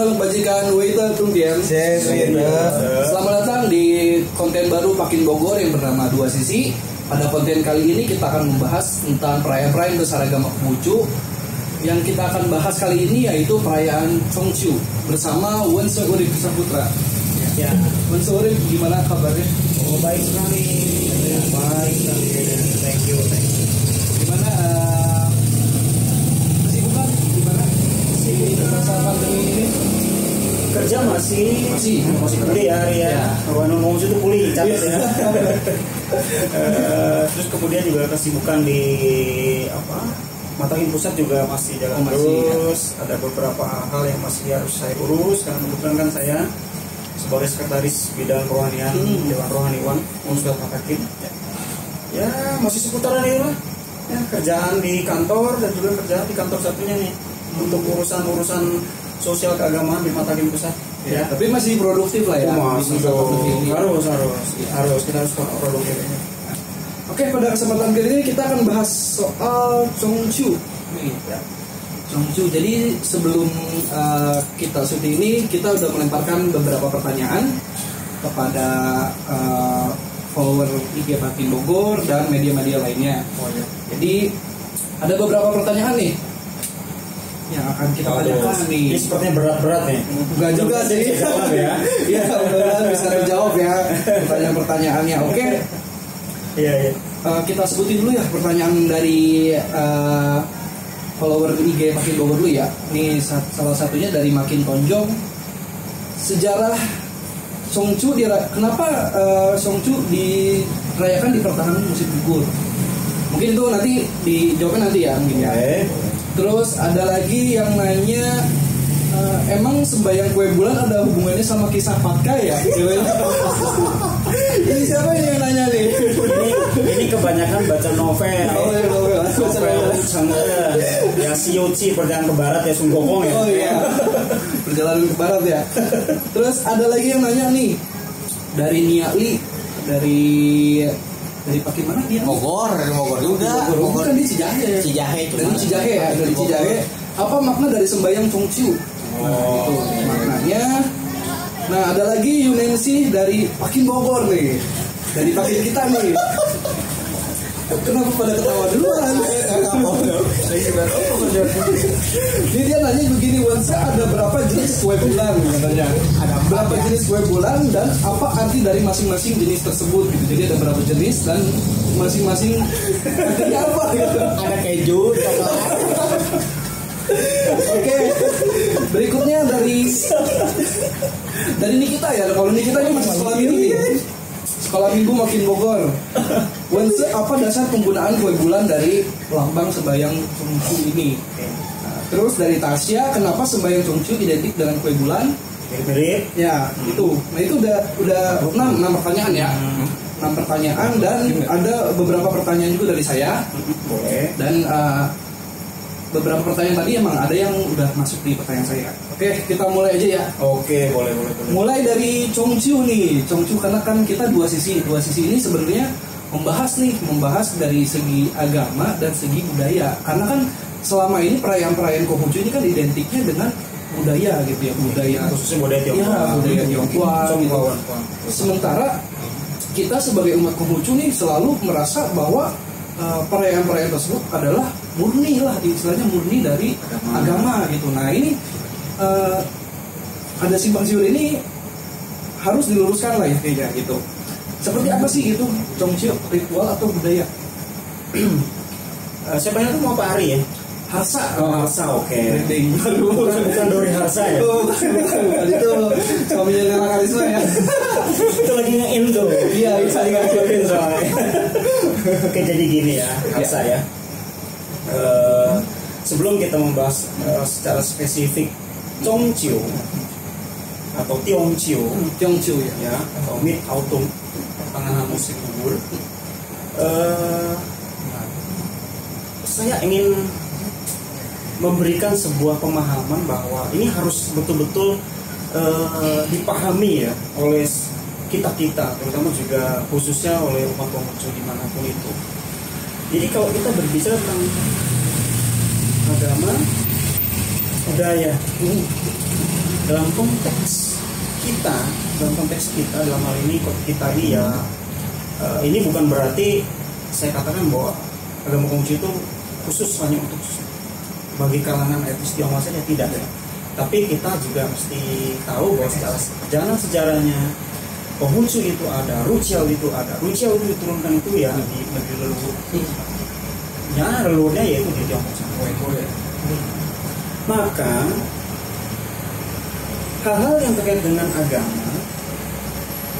dalam bajikan Waiter Tunggian. Selamat datang di konten baru Pakin Bogor yang bernama Dua Sisi. Pada konten kali ini kita akan membahas tentang perayaan-perayaan besar agama Konghucu. Yang kita akan bahas kali ini yaitu perayaan Chongqiu bersama Wense Urip Saputra. Ya, Wense Urip, gimana kabarnya? oh baik sekali, baik sekali. Thank you. Gimana kesibukan? Gimana di masa pandemi ini? Kerja masih pulih ya. Kalau ngomong itu pulih, capek ya. Terus kemudian juga kesibukan di Matakin Pusat juga masih jalan terus. Ada beberapa hal yang masih harus saya urus karena kebetulan kan saya sebagai sekretaris bidang kerohanian Dewan Rohaniwan Universitas Matakin. Ya masih seputaran itu lah. Ya, kerjaan di kantor dan juga kerjaan di kantor satunya nih untuk urusan sosial keagamaan di Matakin Pusat. Ya, tapi masih produktif lah ya. Harus kita harus produktif. Oke, pada kesempatan kali ini kita akan bahas soal Chongqiu. Chongqiu. Jadi sebelum kita syuting ini kita udah melemparkan beberapa pertanyaan kepada follower IG Pakin Bogor dan media-media lainnya. Jadi ada beberapa pertanyaan nih yang akan kita tanyakan nih. Ini sepertinya berat-berat nih. Enggak juga sih. Jawab ya. Iya, mudah-mudahan bisa dijawab ya pertanyaan-pertanyaannya. Oke. Iya. Kita sebutin dulu ya pertanyaan dari follower IG Pakin Bogor dulu ya. Ini salah satunya dari Makin Tonjong. Sejarah Chongqiu kenapa Chongqiu dirayakan di pertengahan musim gugur? Mungkin itu nanti dijawabkan nanti ya mungkin ya. Terus ada lagi yang nanya, emang sembahyang kue bulan ada hubungannya sama kisah Patka ya? Ini siapa ini yang nanya nih? Ini kebanyakan baca novel. Novel. Sama ya Shiyouchi Perjalanan ke Barat ya Sun Gokong ya. Oh iya. Perjalanan ke Barat ya. Terus ada lagi yang nanya nih dari Niali dari Pakin mana dia? Bogor juga. Bogor kan di Cijahe. Dari Cijahe. Apa makna dari sembahyang Chongqiu? Itu maknanya. Nah, ada lagi Yunensi dari Pakin Bogor nih. Dari Pakin kita nih. Kenapa pada ketawa duluan? Jadi dia nanya begini, Wansa ada berapa jenis kue bulan katanya? Ada berapa jenis kue bulan dan apa arti dari masing-masing jenis tersebut? Gitu. Jadi ada berapa jenis dan masing-masing artinya apa? Gitu. Ada keju, coklat. Oke, berikutnya dari Nikita ya. Kalau Nikita ini masih sekolah minggu Makin Bogor. Wense, apa dasar penggunaan kue bulan dari lambang sembahyang Chongqiu ini? Nah, terus dari Tasya, kenapa sembahyang Chongqiu identik dengan kue bulan? Mirip. Ya, itu. Nah itu udah 6 pertanyaan ya. 6 pertanyaan dan ada beberapa pertanyaan juga dari saya. Boleh. Dan beberapa pertanyaan tadi emang ada yang udah masuk di pertanyaan saya. Oke, kita mulai aja ya. Oke, boleh. Mulai dari Chongqiu nih. Chongqiu karena kan kita dua sisi ini sebenarnya membahas dari segi agama dan segi budaya. Karena kan selama ini perayaan-perayaan Konghucu ini kan identiknya dengan budaya gitu ya, budaya khususnya budaya Tionghoa. Ya, budaya Tionghoa gitu. Sementara kita sebagai umat Konghucu nih selalu merasa bahwa perayaan-perayaan tersebut adalah murni dari agama gitu. Nah ini ada simpang siur ini harus diluruskan lah ya kayaknya gitu. Seperti apa sih gitu Chongqiu, ritual atau budaya? Siapa yang mau Pak Ari ya? Harsa. Oh, Harsa, oke. Bukan Dori Harsa ya? Bukan itu suaminya Nela Karisma ya. Itu lagi nge-in tuh. Iya, bisa nge-in soalnya. Oke, jadi gini ya, Harsa ya. Sebelum kita membahas secara spesifik Chongqiu atau Tiongqiu ya, atau Mid Autumn pertengahan musim gugur, saya ingin memberikan sebuah pemahaman bahwa ini harus betul-betul dipahami ya oleh kita terutama juga khususnya oleh umat Konghucu dimanapun itu. Jadi kalau kita berbicara tentang agama, budaya, dalam konteks kita dalam hal ini kita ini ya, ini bukan berarti saya katakan bahwa agama Konghucu itu khusus hanya untuk bagi kalangan etnis Tionghoa saja, tidak ya. Tapi kita juga mesti tahu bahwa secara perjalanan sejarahnya Konghucu itu ada, Rujiao itu ada. Rujiao itu diturunkan itu ya di negeri leluhur. Ya, leluhurnya yaitu di Tiongkok. Maka hal-hal yang terkait dengan agama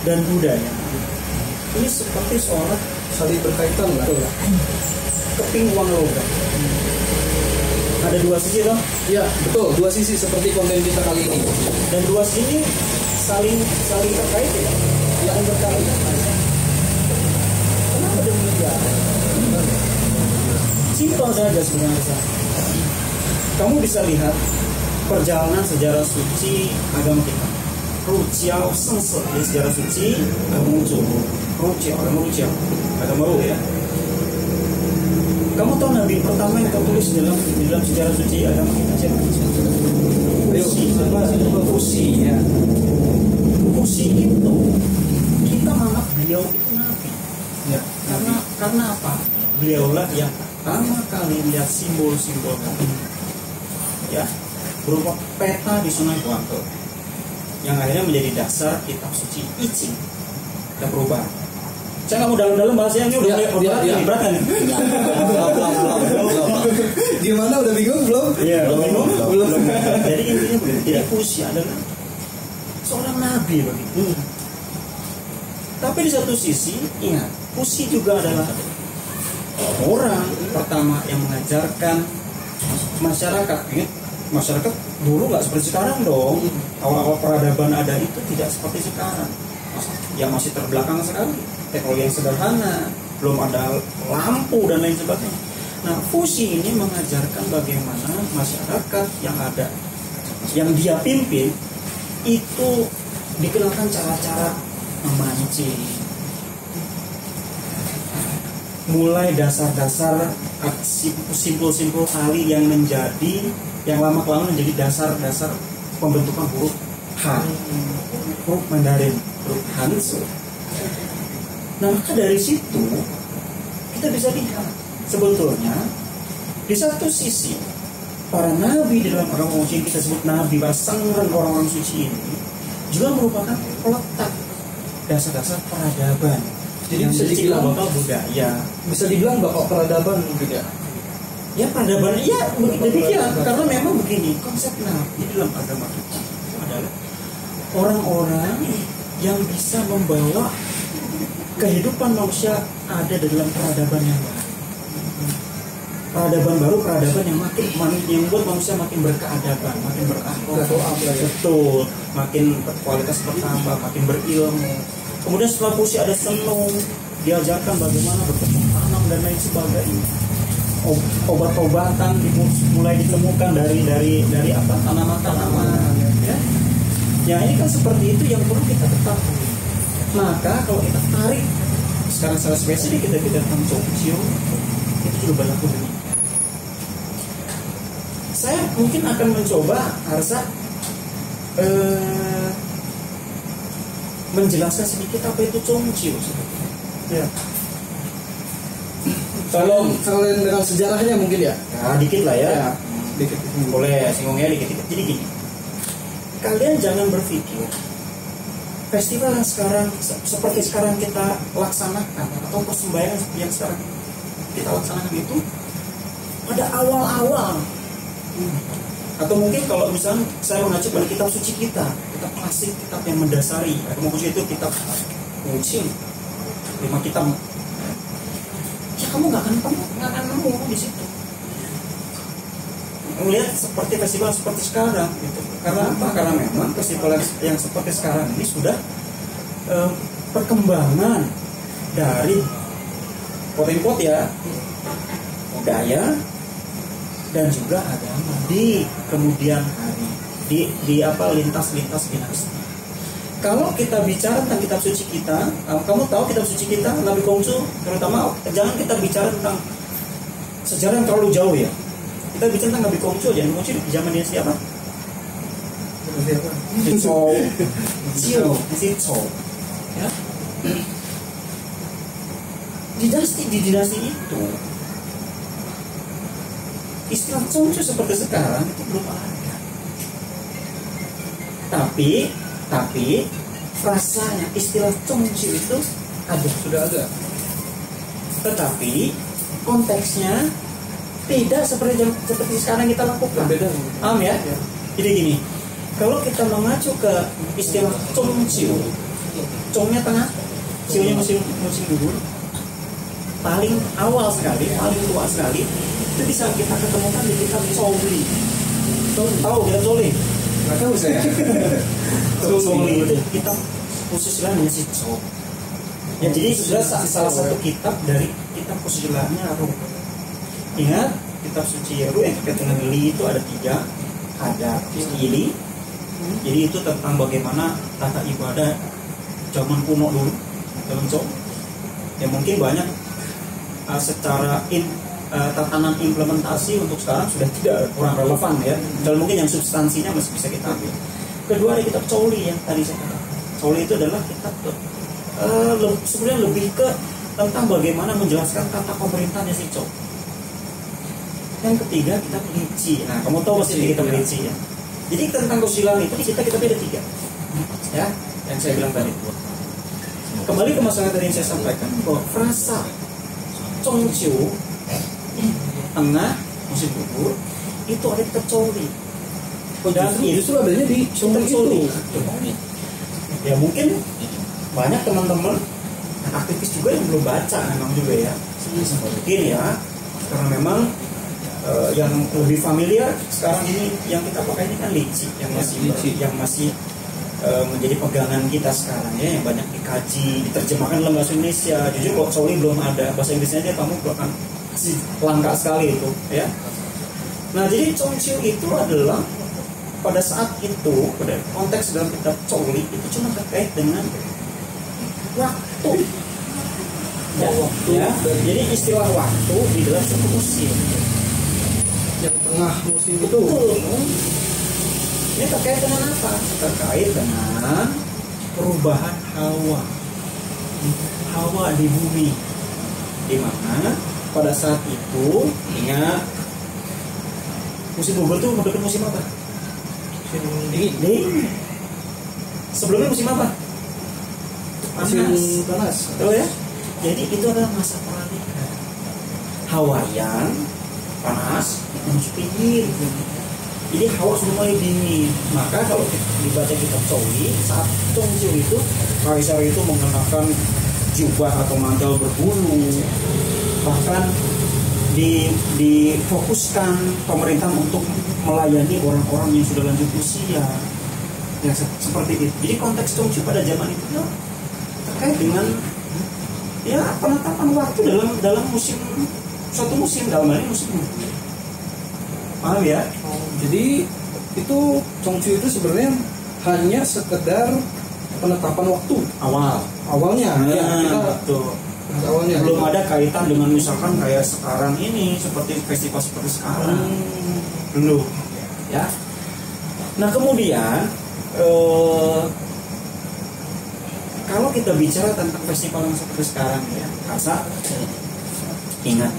dan budaya ini seperti seolah saling berkaitan lah. Keping uang logam. Ada dua sisi loh. Ya betul, dua sisi seperti konten kita kali ini. Dan dua sisi saling terkait ya. Yang berkaitan. Kenapa demikian? Simpel saja sebenarnya. Kamu bisa lihat perjalanan sejarah suci agama kita. Rujiao Sengse di sejarah suci agama Rujiao, agama Ru ya. Kamu tahu nabi pertama yang tertulis dalam sejarah suci agama kita siapa? Fusi ya. Fusi itu kita menganggap beliau itu nabi. Ya. Karena apa? Beliaulah yang pertama kali lihat simbol-simbol ya berupa peta di Sungai Kuanto yang akhirnya menjadi dasar kitab suci I Ching dan perubahan. Saya nggak mau dalam-dalam bahasanya, ini udah mulai berat kan? Gimana, udah bingung belum? Iya, belum. Jadi intinya begitu. Tidak, Fusi adalah seorang nabi begitu. Tapi di satu sisi, ingat, Fusi juga adalah orang pertama yang mengajarkan masyarakat. Ingat, masyarakat dulu nggak seperti sekarang dong. Awal-awal peradaban ada itu tidak seperti sekarang. Yang masih terbelakang sekali. Teknologi yang sederhana, belum ada lampu dan lain sebagainya. Nah, Fusi ini mengajarkan bagaimana masyarakat yang ada, yang dia pimpin, itu dikenalkan cara-cara memancing, mulai dasar-dasar simpul-simpul kali yang menjadi, yang lama-kelamaan menjadi dasar-dasar pembentukan huruf Han, huruf Mandarin, huruf Hanzi. Nah, maka dari situ kita bisa lihat sebetulnya di satu sisi para nabi di dalam agama Konghucu yang kita sebut nabi, pasangan orang-orang suci ini juga merupakan peletak dasar-dasar peradaban. Jadi bisa dibilang bakal budaya. Bisa dibilang bakal peradaban mungkin ya. Ya peradaban, iya demikian. Karena memang begini, konsep nabi dalam agama kita adalah orang-orang yang bisa membawa kehidupan manusia ada dalam peradaban yang baru. Peradaban baru, peradaban yang membuat manusia makin berkeadaban, makin berakhlak, betul, makin kualitas bertambah, makin berilmu. Kemudian setelah Fusi ada Senung, diajarkan bagaimana bercocok tanam dan lain sebagainya. Obat-obatan mulai ditemukan dari apa, tanaman-tanaman, ya. Ya ini kan seperti itu yang perlu kita ketahui. Maka kalau kita tarik sekarang secara spesifik kita tentang Konghucu, itu juga berlaku demikian. Saya mungkin akan mencoba Arsa menjelaskan sedikit apa itu Konghucu sebetulnya. Ya. Tolong sekalian dengan sejarahnya mungkin ya. Nah, dikit lah ya. Dikit. Boleh singgungnya dikit-dikit. Jadi gini, kalian jangan berpikir festival yang sekarang seperti sekarang kita laksanakan atau persembahyaan yang sekarang kita laksanakan itu pada awal-awal atau mungkin kalau misalnya saya mengacu pada kitab suci kita, kitab klasik, kitab yang mendasari agama Konghucu itu kitab Konghucu 5 kitab, ya kamu nggak akan nemu di situ melihat seperti festival seperti sekarang gitu. Karena apa? Karena memang festival yang seperti sekarang ini sudah perkembangan dari quote-unquote ya budaya dan juga agama di kemudian hari di apa lintas dinasti. Kalau kita bicara tentang kitab suci kita, kamu tahu kitab suci kita Nabi Konghucu terutama, jangan kita bicara tentang sejarah yang terlalu jauh ya. Kita bicara tentang Nabi Konghucu aja. Nabi Konghucu di zaman dinasti apa? siapa? Ciu. Ya. Di dinasti itu istilah Chongqiu seperti sekarang itu belum ada. Tapi frasanya istilah Chongqiu itu Sudah ada. tetapi konteksnya tidak seperti sekarang kita lakukan. Berbeda. Paham ya? Jadi gini, kalau kita mengacu ke istilah Chongqiu, Chongnya tengah, Qiunya musim gugur, paling awal sekali, paling tua sekali, itu bisa kita ketemukan di kitab Zhongli. Tahu kitab Zhongli? Nggak tahu saya. Zhongli itu kitab khusus namanya si Zhou. Ya, jadi sudah salah satu kitab dari kitab khusus ilahnya Ru. Ingat, kitab suci Ru yang terkait dengan Li itu ada 3. Ada Li. Jadi itu tentang bagaimana tata ibadah zaman kuno dulu dalam Zhou. Ya mungkin banyak secara tatanan implementasi untuk sekarang sudah tidak kurang relevan ya. Dan mungkin yang substansinya masih bisa kita ambil. Kedua ada kitab Zhongli yang tadi saya katakan. Zhongli itu adalah kitab sebenarnya lebih ke tentang bagaimana menjelaskan tata pemerintahnya si Zhou. Yang ketiga kitab Lici. Nah, kamu tahu pasti kitab Lici ya. Jadi tentang kesusilaan itu di kitab-kitab ada 3. Ya, yang saya bilang tadi. Kembali ke masalah tadi yang saya sampaikan bahwa frasa Chongqiu tengah musim gugur itu ada kitab Zhongli. Dan Justru adanya di Zhongli itu. Ya mungkin banyak teman-teman aktivis juga yang belum baca memang juga ya. Mungkin ya, karena memang yang lebih familiar sekarang ini yang kita pakai ini kan Lici yang masih menjadi pegangan kita sekarang ya, yang banyak dikaji, diterjemahkan dalam bahasa Indonesia. Jujur kok Zhongli belum ada bahasa Inggrisnya aja, kamu akan langka sekali itu ya. Nah, jadi Chongqiu itu adalah pada saat itu, pada konteks dalam kitab Zhongli itu cuma terkait dengan waktu. Ya. Jadi istilah waktu di dalam satu musim. Yang tengah musim itu. Betul. Ini terkait dengan apa? Terkait dengan perubahan hawa di bumi. Di mana pada saat itu, ingat musim gugur itu mendekat musim apa? Musim dingin. Sebelumnya musim apa? Panas. Tahu ya? Jadi itu adalah masa peralihan. Hawa yang panas menuju pinggir. Jadi hawa sudah mulai dingin. Maka kalau dibaca kitab Zhongli, saat Chongqiu itu kaisar itu mengenakan jubah atau mantel berbulu. Bahkan difokuskan pemerintah untuk melayani orang-orang yang sudah lanjut usia. Ya, seperti itu. Jadi konteks Chongqiu pada zaman itu terkait dengan ya penetapan waktu dalam suatu musim, dalam hal ini musim. Paham ya? Jadi itu Chongqiu itu sebenarnya hanya sekedar penetapan waktu awalnya. Ya, kita betul. Awalnya belum ada kaitan dengan misalkan kayak sekarang ini seperti festival seperti sekarang. Belum. Ya. Nah, kemudian kalau kita bicara tentang festival yang seperti sekarang ya, Kasa, ingat,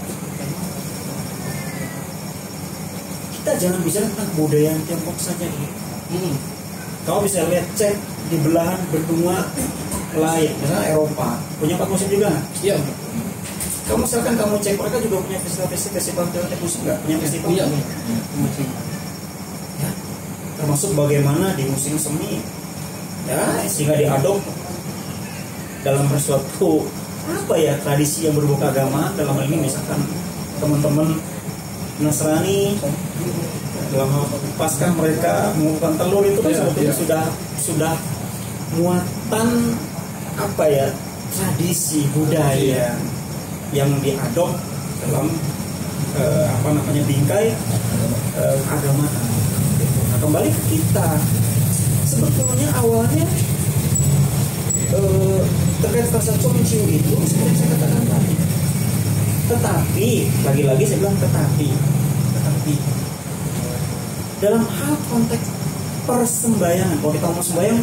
kita jangan bicara tentang kebudayaan Tiongkok saja ini. Kau bisa lihat, cek di belahan benua lain, misalnya Eropa, punya 4 musim juga nggak? Iya. Kamu misalkan kamu cek, mereka juga punya festival tiap musim nggak? Punya festival? Iya. Ya, termasuk bagaimana di musim semi, ya, sehingga diadop dalam suatu apa ya tradisi yang berbau keagamaan. Dalam hal ini misalkan teman-teman Nasrani dalam pasca mereka mengumpulkan telur itu kan sebetulnya sudah muatan apa ya tradisi budaya yang diadop dalam bingkai keagamaan. Nah, kembali ke kita, sebetulnya awalnya terkait frasa Chongqiu itu seperti yang saya katakan tadi. Tetapi lagi-lagi saya bilang tetapi dalam hal konteks persembayangan. Kalau kita ngomong sembahyang,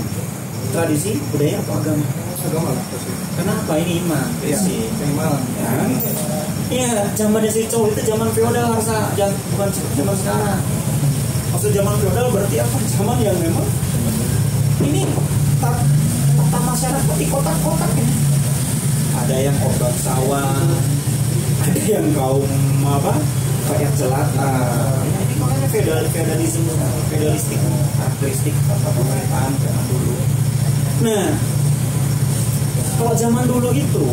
tradisi, budaya atau agama? Agama lah pasti. Kenapa ini iman? Iya. Keimanan. Ya. Iya, zaman si cowok itu zaman feodal harusnya, bukan zaman sekarang. Maksud zaman feodal berarti apa? Zaman yang memang ini tata masyarakat di kotak-kotak ini. Ada yang korban sawah, ada yang kaum rakyat jelata. Ya, ini makanya feudalistik karakteristik tata pemerintahan zaman dulu. Nah, kalau zaman dulu itu,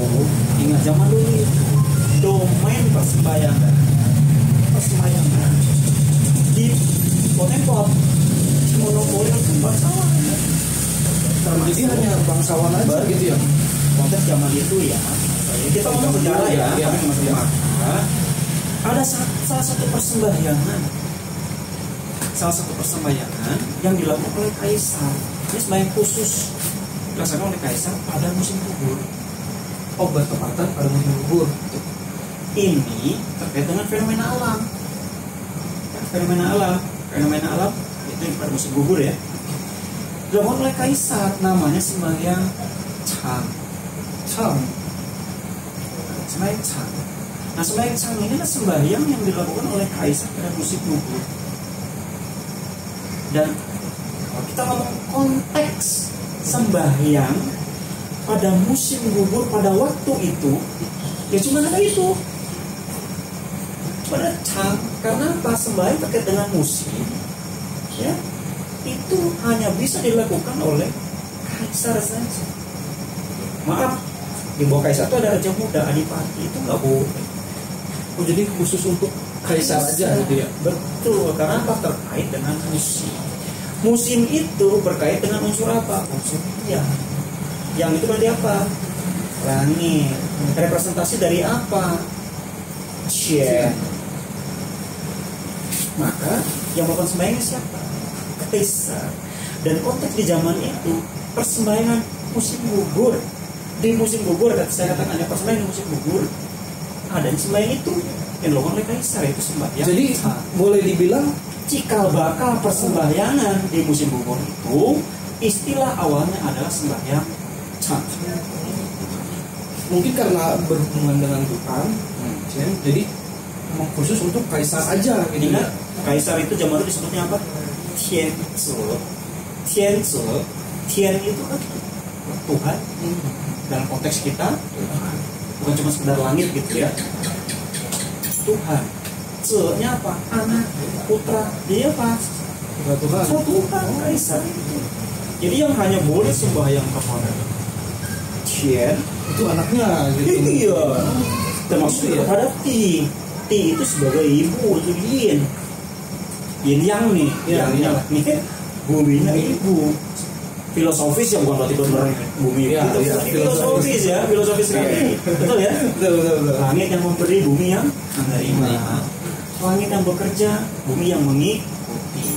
ingat zaman dulu itu domain persembayangan di Potempot monopoli bangsawan. Jadi hanya bangsawan aja gitu ya. Konteks zaman itu ya. Kita ngomong sejarah ya. Maka ada salah satu persembayangan yang dilakukan oleh kaisar. Ini sembahyang khusus dilaksanakan oleh kaisar pada musim gugur. Oh, bertepatan pada musim gugur. Ini terkait dengan fenomena alam. Fenomena alam itu pada musim gugur ya. Dilakukan oleh kaisar, namanya sembahyang Chang. Sembahyang Chang. Nah, sembahyang Chang ini adalah sembahyang yang dilakukan oleh kaisar pada musim gugur. Dan kalau kita ngomong konteks sembahyang pada musim gugur pada waktu itu, ya cuma ada itu. Pada Chang, karena apa? Sembahyang terkait dengan musim, ya, itu hanya bisa dilakukan oleh kaisar saja. Maaf, di bawah kaisar itu ada raja muda, adipati, itu nggak boleh. Oh, jadi khusus untuk kaisar aja gitu ya? Betul, karena apa? Terkait dengan musim. Musim itu berkait dengan unsur apa? Unsur yang. Yang itu berarti apa? Langit. Representasi dari apa? Chen. Maka yang melakukan sembahyang siapa? Kaisar. Dan konteks di zaman itu persembayangan musim gugur. Di musim gugur, saya katakan ada persembayangan di musim gugur. Ada yang sembahyang itu yang dilakukan oleh kaisar, itu sembahyang. Jadi boleh dibilang cikal bakal persembahyangan di musim gugur itu istilah awalnya adalah sembahyang Chang. mungkin karena berhubungan dengan Tuhan, jadi memang khusus untuk kaisar aja gitu. Ingat, kaisar itu zaman itu disebutnya apa? Tianzi. Tian itu kan Tuhan. Dalam konteks kita bukan cuma sekedar langit gitu ya. Tuhan. Ce-nya apa? Anak, putra. Dia apa? Tuhan. Tuhan, kaisar. Jadi yang hanya boleh sembahyang kepada Tian Itu anaknya gitu. iya. Termasuk ya? kepada Ti. Ti itu sebagai ibu, itu Yin. Yin yang nih, Ya, yang nih kan buminya ibu. Filosofis ya, bukan berarti benar bumi Ya, itu. ya, Filosofis ya, filosofis sekali. Betul ya? Betul. Langit yang memberi, bumi yang menerima. Langit yang bekerja, bumi yang mengikuti.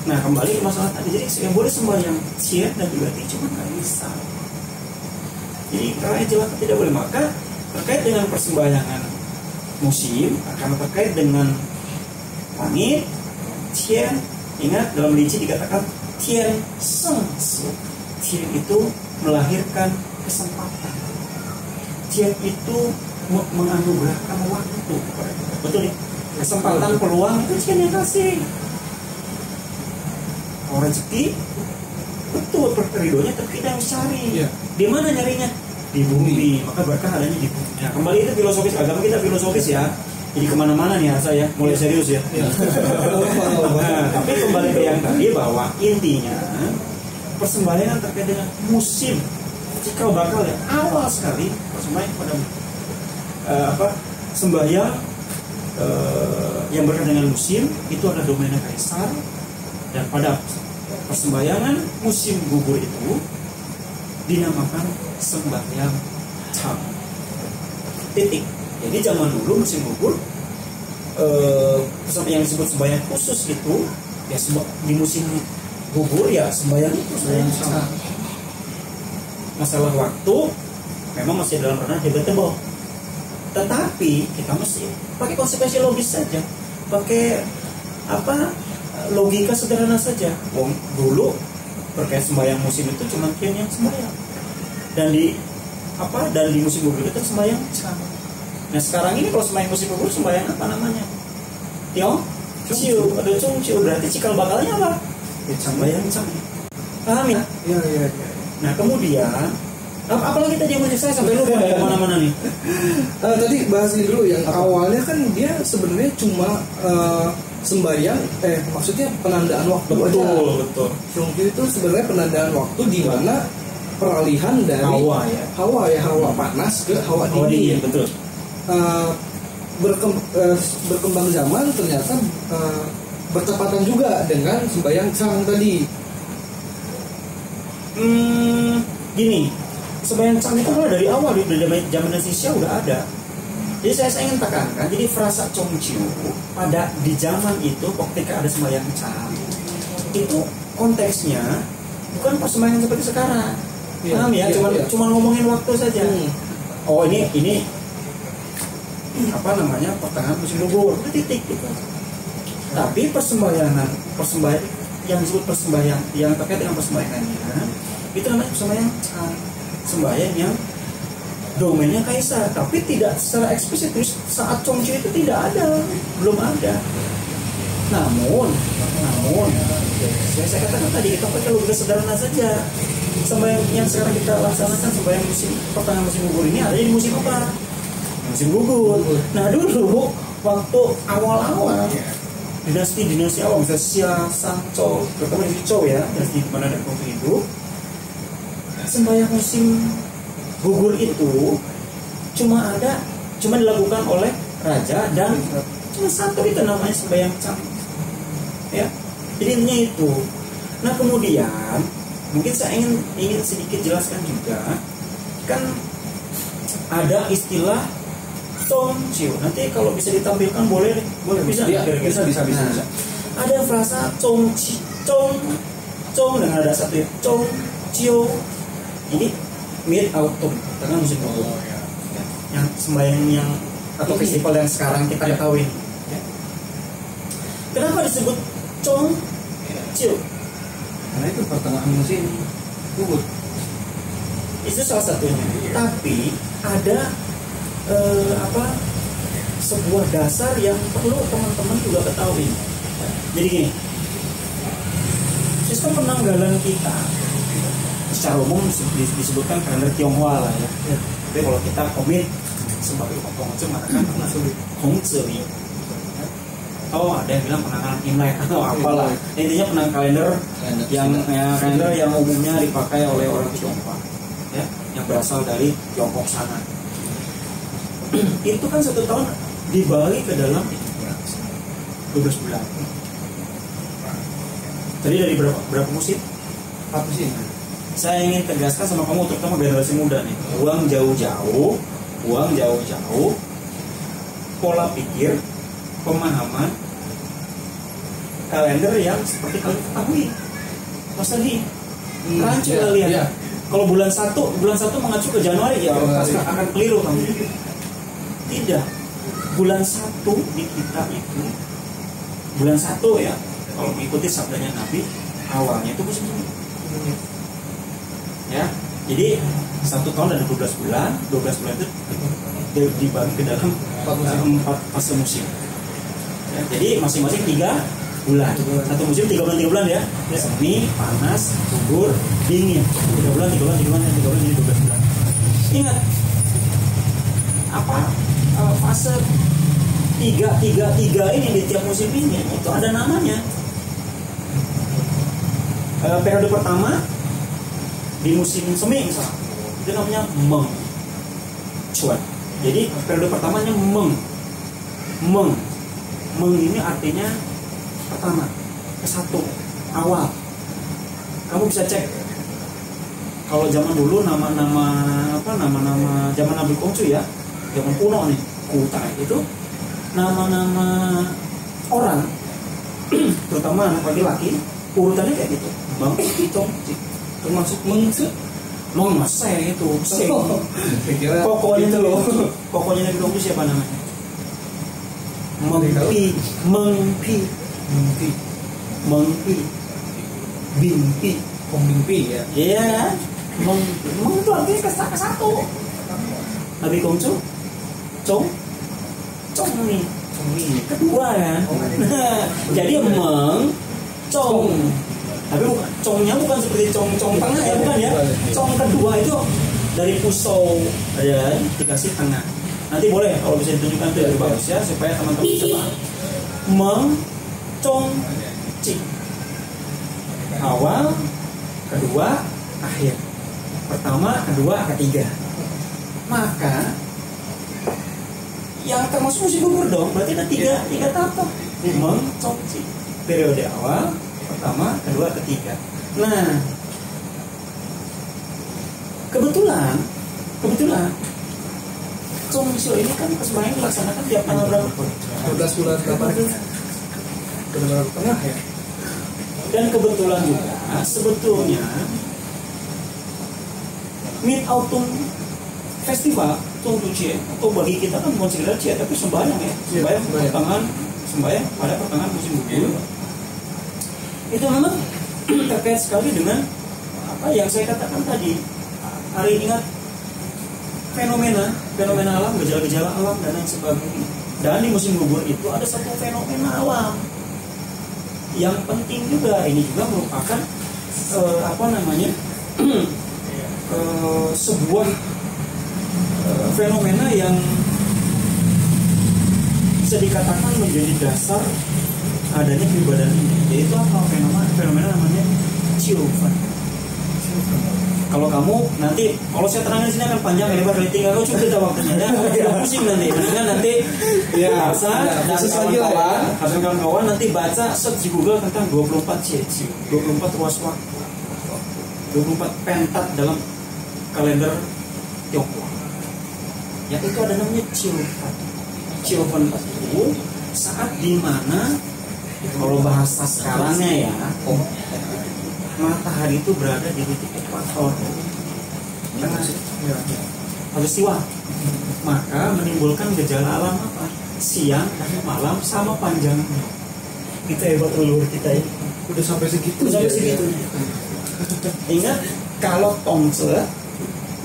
Nah, kembali ke masalah tadi. Jadi yang boleh sembahyang Tian dan juga Ti cuma kaisar. Jadi rakyat jelata tidak boleh. Maka terkait dengan persembahyangan musim, karena terkait dengan langit, Tian, ingat dalam Lici dikatakan Tian Seng Su. Tian itu melahirkan kesempatan. Tian itu menganugerahkan waktu kepada kita. Betul nih? Kesempatan, peluang itu Tian yang kasih. Kalau rezeki betul ridhonya, tapi kita yang cari. Iya. Di mana nyarinya? Di bumi. Maka berkah adanya di bumi. Nah, kembali itu filosofis, agama kita filosofis ya. Jadi kemana-mana nih saya mulai serius ya. Nah, tapi kembali ke yang tadi bahwa intinya persembahyangan terkait dengan musim, cikal bakal ya awal sekali persembahyangan pada sembahyang yang berkaitan dengan musim itu adalah domain kaisar. Dan pada persembahyangan musim gugur itu dinamakan sembahyang Chang. Titik. Jadi zaman dulu musim gugur yang disebut sembahyang khusus itu ya di musim gugur ya sembahyang itu sembahyang Chang. Masalah waktu memang masih dalam ranah debatable. Tetapi kita mesti pakai konsekuensi logis saja. Pakai logika sederhana saja. Wong dulu berkait sembahyang musim itu cuma kian yang sembahyang. Dan di musim gugur itu sembahyang Cang. Nah sekarang ini kalau sembahyang musim gugur sembahyang apa namanya? Tiong Ciu, ada Cung Ciu, berarti cikal bakalnya apa? Ya sembahyang Cang. Paham ya? Iya. Nah kemudian apalagi tadi yang saya sampai lupa ya kemana-mana nih. Tadi bahas ini dulu yang awalnya kan dia sebenarnya cuma sembahyang, maksudnya penandaan waktu aja. Betul. Congkyu itu sebenarnya penandaan waktu di mana peralihan dari hawa panas ke hawa dingin. Betul. Berkembang zaman ternyata bertepatan juga dengan sembahyang Cang tadi. Gini, sembahyang Cang itu kalau dari awal dari zaman Indonesia udah ada. Jadi saya ingin tekankan, jadi frasa Congciu pada di zaman itu ketika ada sembahyang Cang itu konteksnya bukan persembahyang seperti sekarang. Paham ya? Cuma ngomongin waktu saja. Oh ini apa namanya pertengahan musim gugur, titik gitu. Tapi persembahyang yang disebut persembahyang yang terkait dengan persembahyangannya itu namanya persembahyang Cang, sembahyang yang domainnya kaisar, tapi tidak secara eksplisit saat Congciu itu tidak ada, belum ada. Namun saya katakan tadi kita pakai logika sederhana saja. Sembahyang yang sekarang kita laksanakan sembahyang musim pertengahan musim gugur ini ada di musim apa? Musim gugur. Nah dulu waktu awal-awal dinasti awal misalnya Xia, Shang, Zhou, terutama di Zhou ya, dinasti di mana ada konflik itu, sembahyang musim gugur itu cuma dilakukan oleh raja dan cuma satu itu namanya sembahyang Cang. Ya, jadi intinya itu. Nah kemudian mungkin saya ingin sedikit jelaskan juga, kan ada istilah Congciu. Nanti kalau bisa ditampilkan boleh bisa. Bisa. Ada frasa Cong dengan ada satu Congciu. Jadi mid autumn tengah musim gugur. Yang sembahyang yang atau festival yang sekarang kita ketahui. Kenapa disebut Congciu? Karena itu pertengahan musim gugur. Itu salah satunya. Tapi ada sebuah dasar yang perlu teman-teman juga ketahui. Jadi gini, sistem penanggalan kita secara umum disebutkan kalender Tionghoa lah ya. Tapi kalau kita komit sebagai Hongzi mengatakan Hongzi. Oh ada yang bilang penanggalan Imlek atau apalah. Intinya penang kalender yang umumnya dipakai oleh orang Tionghoa, ya, yang berasal dari Tiongkok sana. Itu kan satu tahun dibagi ke dalam 12 bulan. Tadi dari berapa musim? 4 musim. Saya ingin tegaskan sama kamu, terutama generasi muda nih, uang jauh-jauh, pola pikir, pemahaman, kalender yang seperti kalian ketahui. Mas tadi rancu kalian. Iya. Kalau bulan 1 mengacu ke Januari ya pasti akan keliru kamu. Tidak. Bulan 1 di kita itu bulan 1 ya, kalau mengikuti sabdanya Nabi, awalnya itu musim semi. Ya. Jadi 1 tahun ada 12 bulan itu dibagi ke dalam 4 fase musim. Ya, jadi masing-masing 3 bulan. Satu musim 3 bulan ya. Semi, panas, gugur, dingin. 3 bulan, jadi 12 bulan. Ingat fase 3 ini di tiap musim ini itu ada namanya. Periode pertama di musim semi misalnya itu namanya Meng Cuan. Jadi periode pertamanya Meng ini artinya pertama, ke-1, awal. Kamu bisa cek kalau zaman dulu nama zaman Nabi Kongcu ya, zaman kuno nih, Kutai itu nama-nama orang terutama anak laki-laki urutannya kayak gitu. Bang Congci termasuk Mengse itu. Pokoknya itu loh. Pokoknya Nabi Kongcu siapa namanya? Mengpi. mengpi, bimpi, Pemimpi ya. iya, meng itu artinya ke satu. Nabi kongcu, cong nih, kedua kan. Jadi meng, cong. Tapi congnya bukan seperti cong tengah ya, bukan ya. Cong kedua itu dari pusau ya, dikasih tengah. Nanti boleh kalau bisa ditunjukkan itu lebih bagus ya, supaya teman-teman bisa paham. Meng, cong, cing. Awal, kedua, akhir. Pertama, kedua, ketiga. Maka yang termasuk musim gugur dong, berarti ada tiga tahap. Meng, cong, cing. Periode awal, pertama, kedua, ketiga. Nah, kebetulan Cong Sio ini kan persembahyaan dilaksanakan tiap tanggal berapa? 12 bulan 8 benar-benar tengah ya. Dan kebetulan juga sebetulnya Mid Autumn Festival Tunggu Cie atau bagi kita kan bukan sekedar Cie tapi sembahyang ya, sembahyang pada pertengahan musim gugur. Itu memang terkait sekali dengan apa yang saya katakan tadi. Hari ingat fenomena alam, gejala-gejala alam dan lain sebagainya. Dan di musim gugur itu ada satu fenomena alam yang penting juga. Ini juga merupakan sebuah fenomena yang bisa dikatakan menjadi dasar adanya peribadatan ini, yaitu apa? Fenomena namanya ciuman. Kalau kamu nanti, kalau saya terangin di sini akan panjang lebar kali 3 kau cukup kita waktunya ya, pusing nanti. Mendingan nanti Ya, dan kawan-kawan nanti baca search di Google tentang 24 cieci, 24 ruas waktu, 24 pentat dalam kalender Tionghoa. Ya itu ada namanya Ciupan. Ciupan itu saat dimana kalau bahasa sekarangnya ya, matahari itu berada di titik ekuator tengah peristiwa, maka menimbulkan gejala alam apa? Siang dan malam sama panjangnya. Kita hebat leluhur kita ini. Udah sampai segitu. Ingat kalau Tongse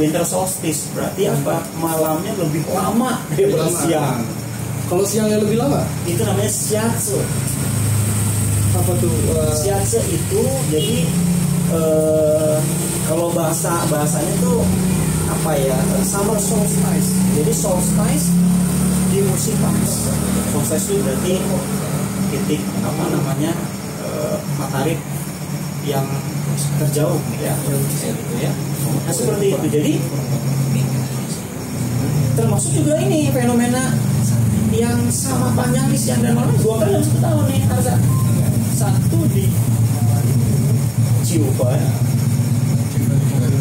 winter solstice berarti apa? Malamnya lebih lama daripada siang. Kalau siangnya lebih lama? Itu namanya Shiatsu. Apa tuh? Shiatsu itu jadi kalau bahasanya tuh apa ya? Summer solstice. Jadi solstice di musim panas. Solstice itu berarti titik matahari yang terjauh ya, gitu ya. Nah seperti itu. Jadi termasuk juga ini fenomena yang sama panjang di siang dan malam 2 kali dalam 1 tahun nih harga. Satu di Ciuban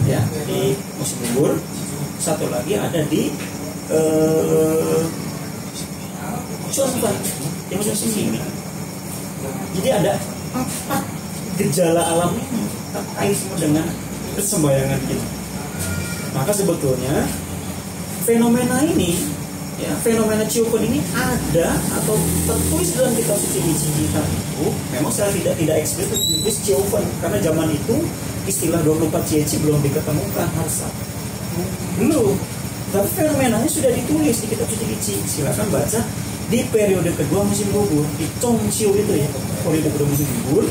ya, di musim gugur. Satu lagi ada di Chunban di musim semi. Jadi ada 4 gejala alam ini terkait dengan persembayangan kita. Maka sebetulnya fenomena ini ya, fenomena Ciupan ini ada atau tertulis dalam kitab suci kita itu memang secara tidak eksplisit ditulis Ciupan karena zaman itu istilah 24 cieci belum diketemukan harsa belum, tapi fenomenanya sudah ditulis di kitab suci. Silakan baca di periode kedua musim gugur di Chongqiu itu ya, periode kedua musim gugur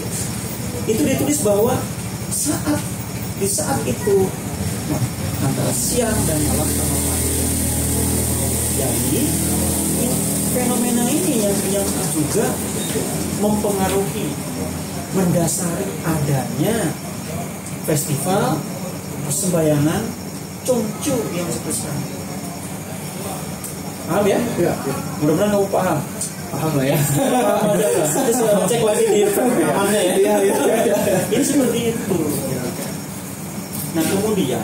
itu ditulis bahwa di saat itu antara siang dan malam sama panjang. Jadi fenomena ini yang juga mempengaruhi, mendasari adanya festival persembayangan Chongqiu yang seperti sekarang. Paham ya? Ya. Mudah-mudahan kamu paham. Paham lah ya. Paham ada nggak? Nanti saya cek lagi di pemahamannya ya. Ini seperti itu. Nah kemudian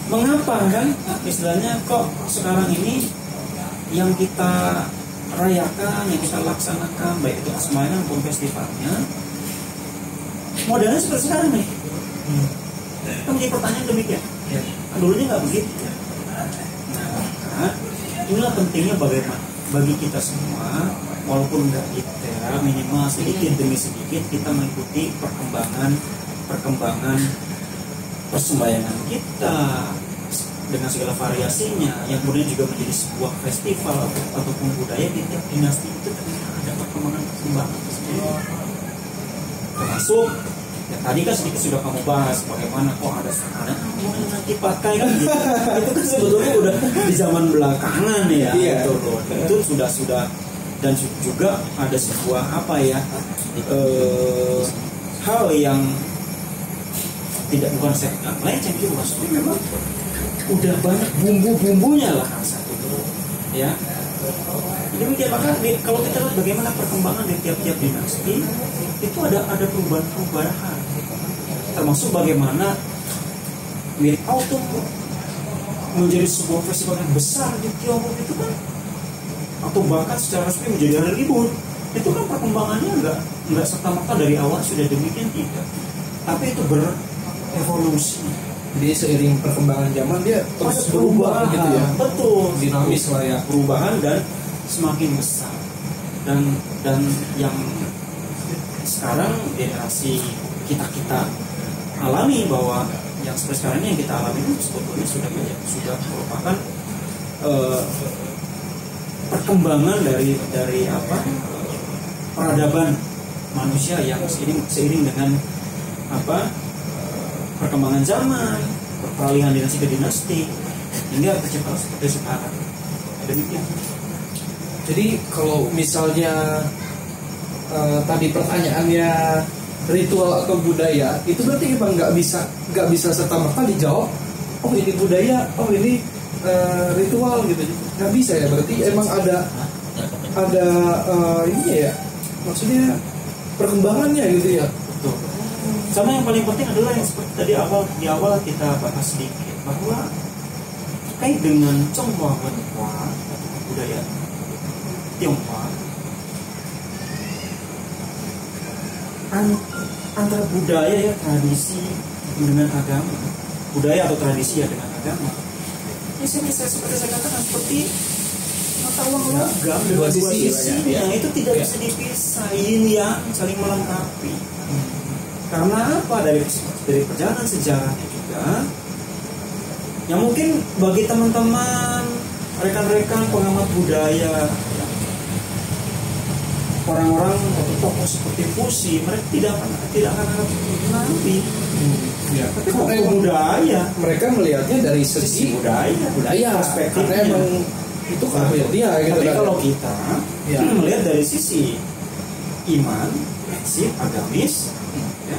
mengapa kan istilahnya kok sekarang ini yang kita rayakan, yang kita laksanakan baik itu persembayangan maupun festivalnya modelnya seperti sekarang nih. Kan menjadi pertanyaan demikian. Dulunya nggak begitu. Nah, inilah pentingnya bagaimana bagi kita semua, walaupun nggak detail, minimal sedikit demi sedikit kita mengikuti perkembangan persembahyangan kita dengan segala variasinya, yang kemudian juga menjadi sebuah festival ataupun budaya di tiap dinasti itu ternyata ada perkembangan tersendiri. Termasuk ya, tadi kan sedikit sudah kamu bahas bagaimana kok ada nanti pakai kan gitu. Itu kan sebetulnya udah di zaman belakangan ya. Iya. Itu sudah dan juga ada sebuah hal yang tidak bukan saya melenceng juga, tapi memang udah banyak bumbu-bumbunya lah satu ya. Demikian, maka kalau kita lihat bagaimana perkembangan di tiap-tiap dinasti itu ada perubahan, termasuk bagaimana Mid Autumn menjadi sebuah festival yang besar di Tiongkok itu kan, atau bahkan secara resmi menjadi hari libur. Itu kan perkembangannya nggak serta-merta dari awal sudah demikian, tidak, tapi itu berevolusi. Jadi seiring perkembangan zaman dia terus berubah gitu ya. Betul, dinamis lah ya, perubahan dan semakin besar. Dan yang sekarang generasi kita alami, bahwa yang seperti sekarang ini yang kita alami itu sebetulnya sudah merupakan perkembangan dari peradaban manusia yang seiring dengan perkembangan zaman, peralihan dinasti ke dinasti hingga tercipta seperti sekarang. Demikian. Jadi kalau misalnya tadi pertanyaannya ritual atau budaya, itu berarti emang nggak bisa serta merta dijawab. Oh ini budaya, oh ini ritual gitu. Nggak bisa ya. Berarti emang ada ini ya. Maksudnya perkembangannya gitu ya. Betul. Sama yang paling penting adalah yang seperti tadi di awal kita bahas sedikit, bahwa terkait dengan Chonghua Wenhua, budaya Tionghoa, antara budaya ya, tradisi dengan agama, budaya atau tradisi ya dengan agama. Ini seperti saya katakan, seperti mata uang logam dengan dua sisinya, itu tidak bisa dipisah, yin yang saling melengkapi. Karena apa? Dari perjalanan sejarahnya juga, yang mungkin bagi teman-teman rekan-rekan pengamat budaya, orang-orang atau tokoh seperti Fusi, mereka tidak akan mengerti. Ya, tapi kalau budaya, mereka melihatnya dari segi budaya perspektifnya. Emang itu kan dia gitu. Tapi kalau kita melihat dari sisi iman, prinsip agamis, ya,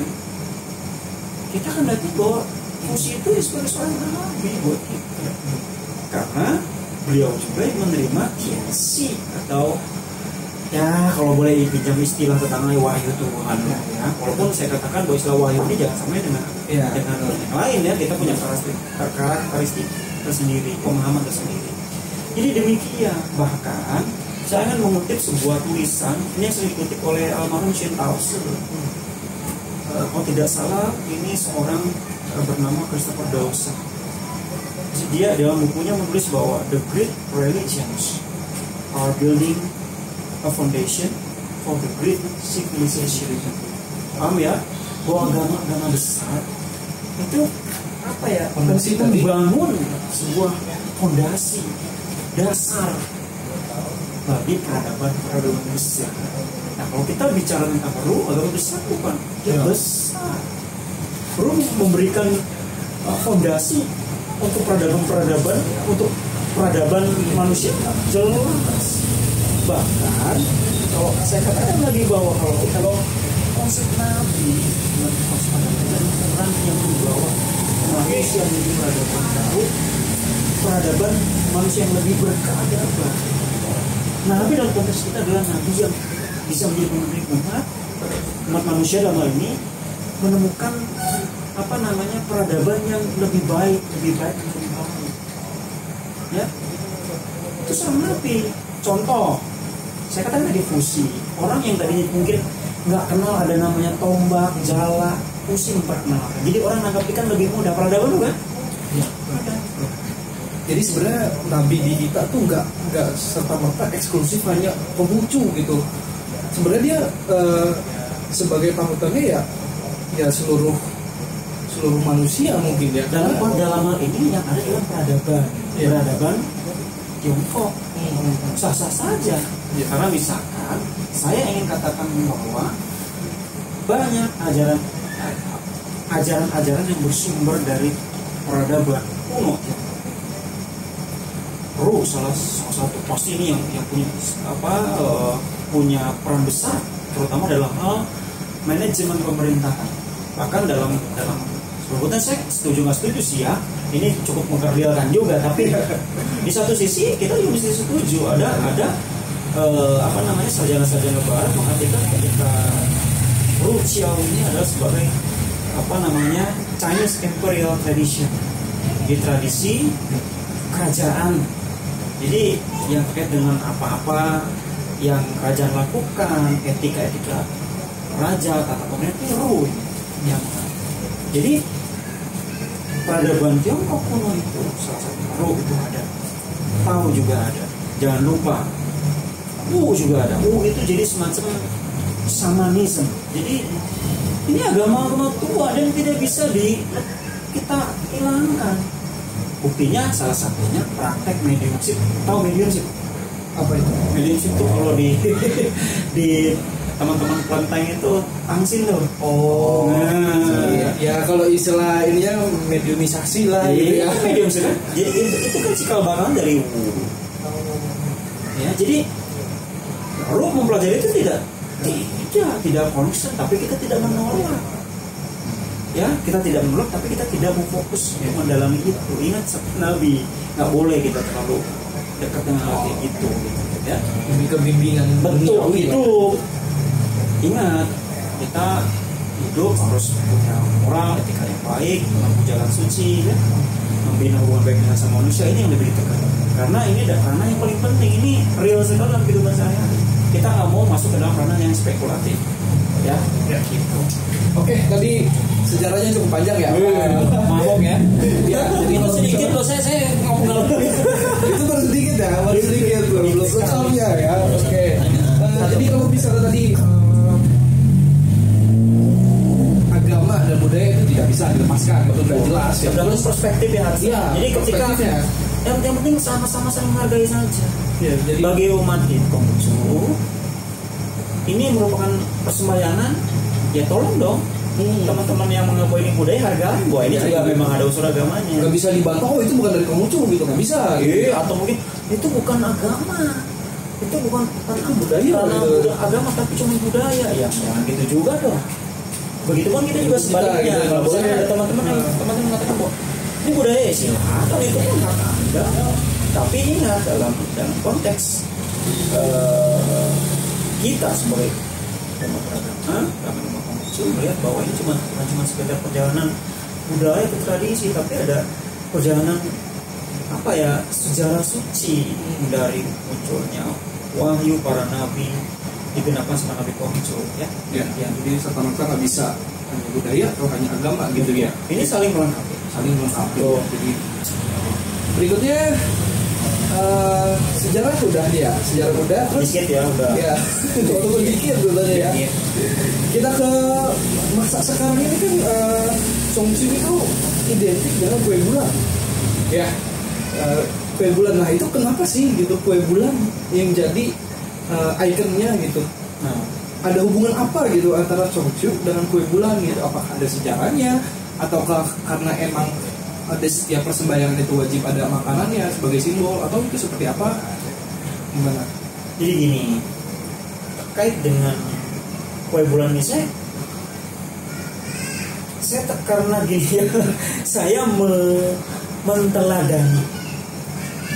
kita kan lihat bahwa Fusi itu sebagai seorang nabi buat kita, karena beliau juga yang menerima kiensi, atau ya kalau boleh pinjam istilah tentang wahyu Tuhan ya. Walaupun saya katakan bahwa istilah wahyu ini jangan sampai dengan yang lain ya, kita punya karakteristik tersendiri, pemahaman tersendiri. Jadi demikian. Bahkan saya akan mengutip sebuah tulisan ini yang sering dikutip oleh almarhum Shin Tao-se. Kalau tidak salah ini seorang bernama Christopher Dawson. Dia dalam bukunya menulis bahwa the great religions are building a foundation for the great civilization. Paham ya? Bahwa agama-agama besar itu fondasi membangun sebuah fondasi dasar bagi peradaban besar. Nah, kalau kita bicara tentang agama besar bukan besar, perlu memberikan fondasi untuk peradaban untuk peradaban manusia jalan luas. Bahkan kalau saya katakan lagi bahwa kalau konsep nabi orang yang membawa manusia menuju peradaban baru, peradaban manusia yang lebih berkeadaban. Nabi dalam konteks kita adalah nabi yang bisa menjadi pemimpin umat manusia dalam hal ini menemukan peradaban yang lebih baik. Ya, itu seorang nabi. Contoh, saya katakan tadi Fusi, orang yang tadinya mungkin nggak kenal ada namanya tombak, jala, Fusi memperkenalkan. Jadi orang nangkap ikan lebih mudah. Peradaban bukan? Ya. Jadi sebenarnya nabi di kita tuh nggak serta merta eksklusif hanya Konghucu gitu. Sebenarnya dia sebagai panutannya ya seluruh manusia mungkin ya. Dalam hal ini yang ada dalam peradaban Tiongkok sah-sah saja. Karena misalkan saya ingin katakan bahwa banyak ajaran-ajaran yang bersumber dari peradaban kuno. Salah satu pasti ini yang punya peran besar, terutama dalam hal manajemen pemerintahan. Bahkan dalam sebetulnya saya setuju nggak setuju sih ya, ini cukup mengkerdilkan juga, tapi di satu sisi kita juga mesti setuju ada sarjana-sarjana barat mengatakan ketika Ru Xiao ini adalah sebagai Chinese Imperial Tradition, di tradisi kerajaan. Jadi yang terkait dengan apa-apa yang kerajaan lakukan, etika raja, tata pemerintahan itu Ru yang. Jadi peradaban Tiongkok kuno itu salah satu Ru itu ada, Tao juga ada. Jangan lupa Wu juga ada. Wu itu jadi semacam shamanism. Jadi ini agama tua dan tidak bisa kita hilangkan. Buktinya salah satunya praktek mediumship. Tahu mediumship? Apa itu? Mediumship itu kalau di teman-teman kelenteng itu tangsin tuh. Oh. Nah, ya kalau istilah ininya mediumisasi lah gitu ya. Mediumship. Jadi itu kan cikal bakal dari Wu. Ya, jadi Ru mempelajari itu tidak konsisten, tapi kita tidak menolak. Ya, kita tidak menolak, tapi kita tidak mau fokus mendalami itu. Ingat Nabi, nggak boleh kita terlalu dekat dengan hal itu. Ya, lebih ke bimbingan. Betul itu. Ingat, kita hidup harus punya moral, etika yang baik, menempuh jalan suci, ya. Membina hubungan baik dengan sama manusia, ini yang lebih ditekankan. Karena yang paling penting, ini real sekali dalam kehidupan saya. Kita nggak mau masuk ke dalam ranah yang spekulatif, ya gitu. Oke, tadi sejarahnya cukup panjang ya. Mabok ya. Ya, jadi Itu sedikit loh, saya ngomong itu baru sedikit ya, belum selengkapnya ya. Oke. Jadi kalau misalnya tadi agama dan budaya itu tidak bisa dilepaskan, betul sudah jelas ya. Dalam perspektif ya harus. Iya, Jadi ketika yang penting sama-sama saling menghargai saja. Ya, jadi bagi umat Konghucu ini merupakan persembayangan, ya tolong dong teman-teman yang mengaku ini budaya hargai bahwa ini juga memang ada unsur agamanya. Nggak bisa dibantah, oh itu bukan dari Konghucu gitu, nggak bisa. Atau mungkin itu bukan agama, itu bukan budaya, agama tapi cuma budaya. Ya jangan gitu juga dong. Begitupun kita juga sebaliknya. Kalau ada teman-teman mengatakan bahwa ini budaya, silahkan, itu pun hak Anda. Tapi ingat dalam konteks kita sebagai umat beragama, kami Konghucu melihat bahwa ini bukan cuma sekedar perjalanan budaya atau tradisi, tapi ada perjalanan sejarah suci dari munculnya wahyu para nabi digenapkan sama Nabi Konghucu, ya. Jadi serta-merta nggak bisa hanya budaya atau hanya agama gitu ya. Ini saling melengkapi. Jadi berikutnya sejarah udah. Terus dikit ya udah. Ya, walaupun dikit sebenarnya ya. Kita ke masa sekarang ini kan Chongqing itu identik dengan kue bulan. Ya, kue bulan. Nah itu kenapa sih gitu kue bulan yang jadi ikonnya gitu? Nah, ada hubungan apa gitu antara Chongqing dengan kue bulan gitu? Apakah ada sejarahnya? Ataukah karena emang ada setiap persembayangan itu wajib ada makanannya sebagai simbol, atau itu seperti apa? Gimana? Jadi gini, terkait dengan kue bulan ini saya karena gini saya menteladani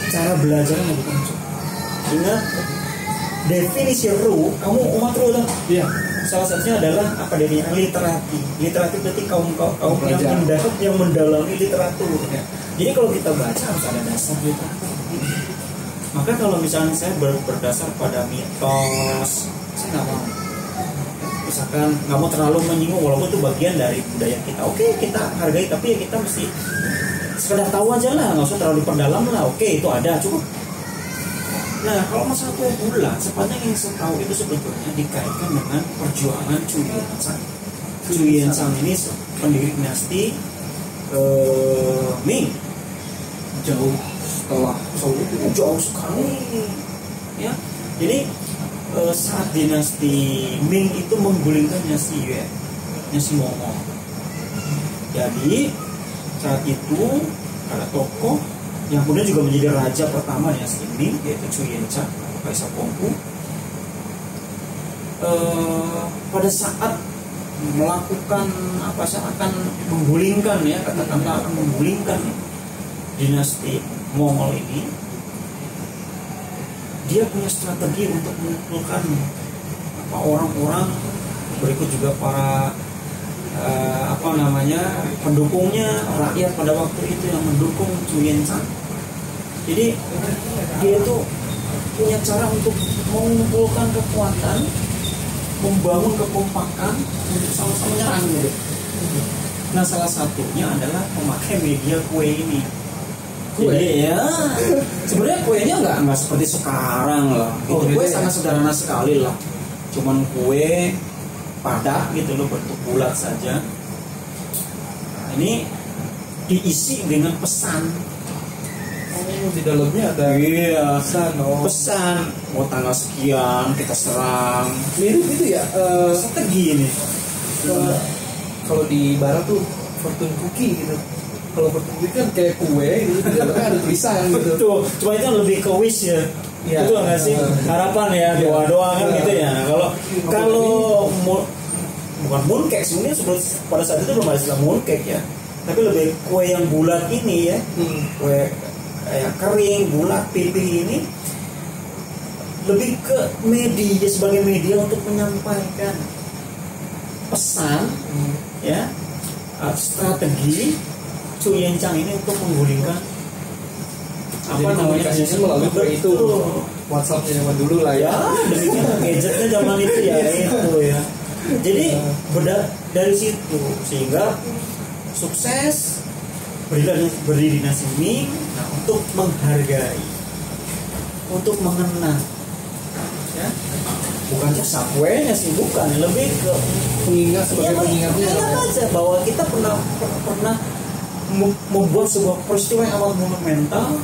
cara belajar Nabi Konghucu. Ingat definisi Ru, kamu umat Ru lah. Iya. Salah satunya adalah akademia literati. Literati berarti kaum yang mendalami literatur. Ya. Jadi kalau kita baca harus ada dasar literatur. Maka kalau misalnya saya berdasar pada mitos, saya nggak mau. Misalkan nggak mau terlalu menyinggung, walaupun itu bagian dari budaya kita. Oke, kita hargai, tapi ya kita mesti sekedar tahu aja lah, nggak usah terlalu diperdalam lah. Oke, itu ada cukup. Nah, kalau masalah kue bulan, sepanjang yang saya tahu itu sebetulnya dikaitkan dengan perjuangan Chu Yuan-sang. Chu Yuan-sang ini pendiri dinasti Ming. Jauh setelah Jauh sekali, ya. Jadi saat dinasti Ming itu menggulingkan dinasti Yuan, dinasti Mongol. Jadi saat itu ada tokoh yang kemudian juga menjadi raja pertama dinasti Ming, yaitu Chu Yuan-cha, Kaisar Konghu. Pada saat melakukan akan menggulingkan, ya, katakanlah akan menggulingkan dinasti Mongol ini, dia punya strategi untuk mengumpulkan orang-orang, berikut juga para pendukungnya, rakyat pada waktu itu yang mendukung Chu Yuan-sang. Jadi dia itu punya cara untuk mengumpulkan kekuatan, membangun kekompakan untuk sama-sama menyerang gitu. Nah, salah satunya adalah memakai media kue ini. Jadi ya, sebenarnya kuenya nggak seperti sekarang lah. Kue sangat sederhana sekali lah. Cuman kue padat gitu loh, bentuk bulat saja. Ini diisi dengan pesan. di dalamnya ada pesan. Mau tanggal sekian kita serang. Mirip itu ya. Strategi ini. Kalau di barat tuh fortune cookie gitu. Kalau fortune cookie kan kayak kue gitu, ada tulisan gitu. Betul. Cuma itu lebih ke wish ya. Ya, itu nggak sih harapan ya, doa-doa kan gitu ya. Nah, kalau bukan mooncake sebenarnya pada saat itu belum ada istilah mooncake ya, tapi lebih kue yang bulat ini ya, kue yang kering bulat pipih ini lebih ke media, sebagai media untuk menyampaikan pesan, ya, strategi Chu Yuan-sang ini untuk menggulingkan komunikasinya melalui kue itu. WhatsApp-nya zaman dulu lah ya. Demikian gadgetnya zaman itu ya itu ya. Jadi dari situ sehingga sukses berdiri dinasti Ming. Nah, untuk menghargai, untuk mengenang, ya, bukan jasa kuenya sih, bukan, lebih ke pengingat sebagai pengingatnya aja bahwa kita pernah membuat sebuah peristiwa yang amat monumental